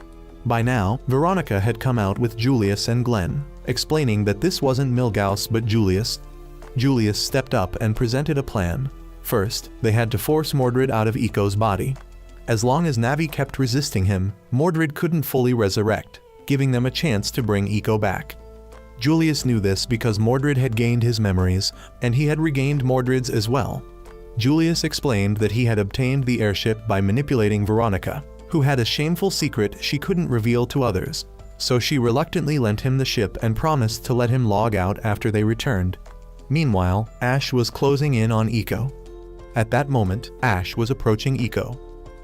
By now, Veronica had come out with Julius and Glenn, explaining that this wasn't Milgauss but Julius. Julius stepped up and presented a plan. First, they had to force Mordred out of Eco's body. As long as Navi kept resisting him, Mordred couldn't fully resurrect, giving them a chance to bring Eco back. Julius knew this because Mordred had gained his memories, and he had regained Mordred's as well. Julius explained that he had obtained the airship by manipulating Veronica, who had a shameful secret she couldn't reveal to others, so she reluctantly lent him the ship and promised to let him log out after they returned. Meanwhile, Ash was closing in on Eco. At that moment, Ash was approaching Eco.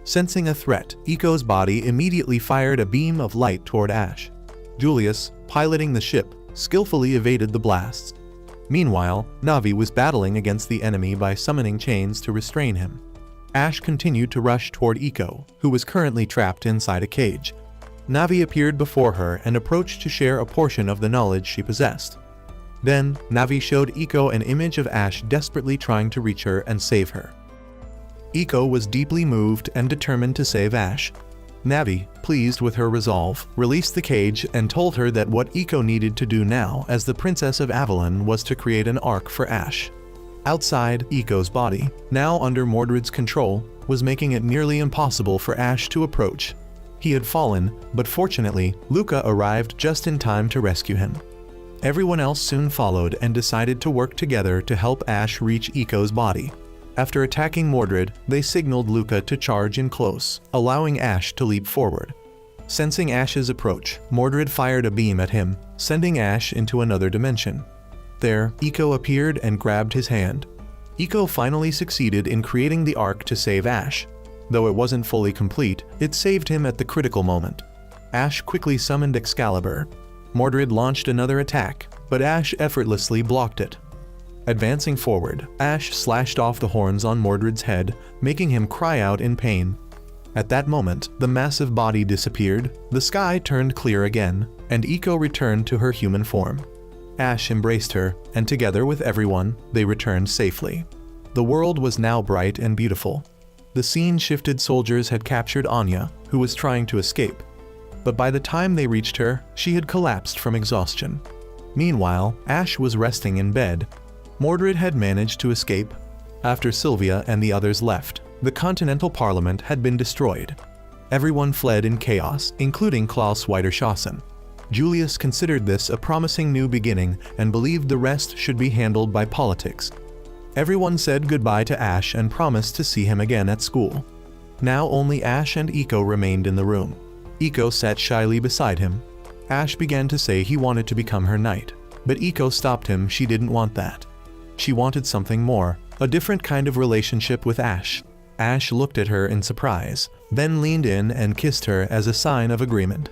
Sensing a threat, Eco's body immediately fired a beam of light toward Ash. Julius, piloting the ship, skillfully evaded the blasts. Meanwhile, Navi was battling against the enemy by summoning chains to restrain him. Ash continued to rush toward Eco, who was currently trapped inside a cage. Navi appeared before her and approached to share a portion of the knowledge she possessed. Then, Navi showed Eco an image of Ash desperately trying to reach her and save her. Eco was deeply moved and determined to save Ash. Navi, pleased with her resolve, released the cage and told her that what Eco needed to do now as the Princess of Avalon was to create an ark for Ash. Outside, Eco's body, now under Mordred's control, was making it nearly impossible for Ash to approach. He had fallen, but fortunately, Luca arrived just in time to rescue him. Everyone else soon followed and decided to work together to help Ash reach Eco's body. After attacking Mordred, they signaled Luca to charge in close, allowing Ash to leap forward. Sensing Ash's approach, Mordred fired a beam at him, sending Ash into another dimension. There, Eco appeared and grabbed his hand. Eco finally succeeded in creating the ark to save Ash. Though it wasn't fully complete, it saved him at the critical moment. Ash quickly summoned Excalibur. Mordred launched another attack, but Ash effortlessly blocked it. Advancing forward, Ash slashed off the horns on Mordred's head, making him cry out in pain. At that moment, the massive body disappeared, the sky turned clear again, and Eco returned to her human form. Ash embraced her, and together with everyone, they returned safely. The world was now bright and beautiful. The scene-shifted soldiers had captured Anya, who was trying to escape. But by the time they reached her, she had collapsed from exhaustion. Meanwhile, Ash was resting in bed. Mordred had managed to escape. After Sylvia and the others left, the Continental Parliament had been destroyed. Everyone fled in chaos, including Klaus Weiderschassen. Julius considered this a promising new beginning and believed the rest should be handled by politics. Everyone said goodbye to Ash and promised to see him again at school. Now only Ash and Eco remained in the room. Eco sat shyly beside him. Ash began to say he wanted to become her knight, but Eco stopped him. She didn't want that. She wanted something more, a different kind of relationship with Ash. Ash looked at her in surprise, then leaned in and kissed her as a sign of agreement.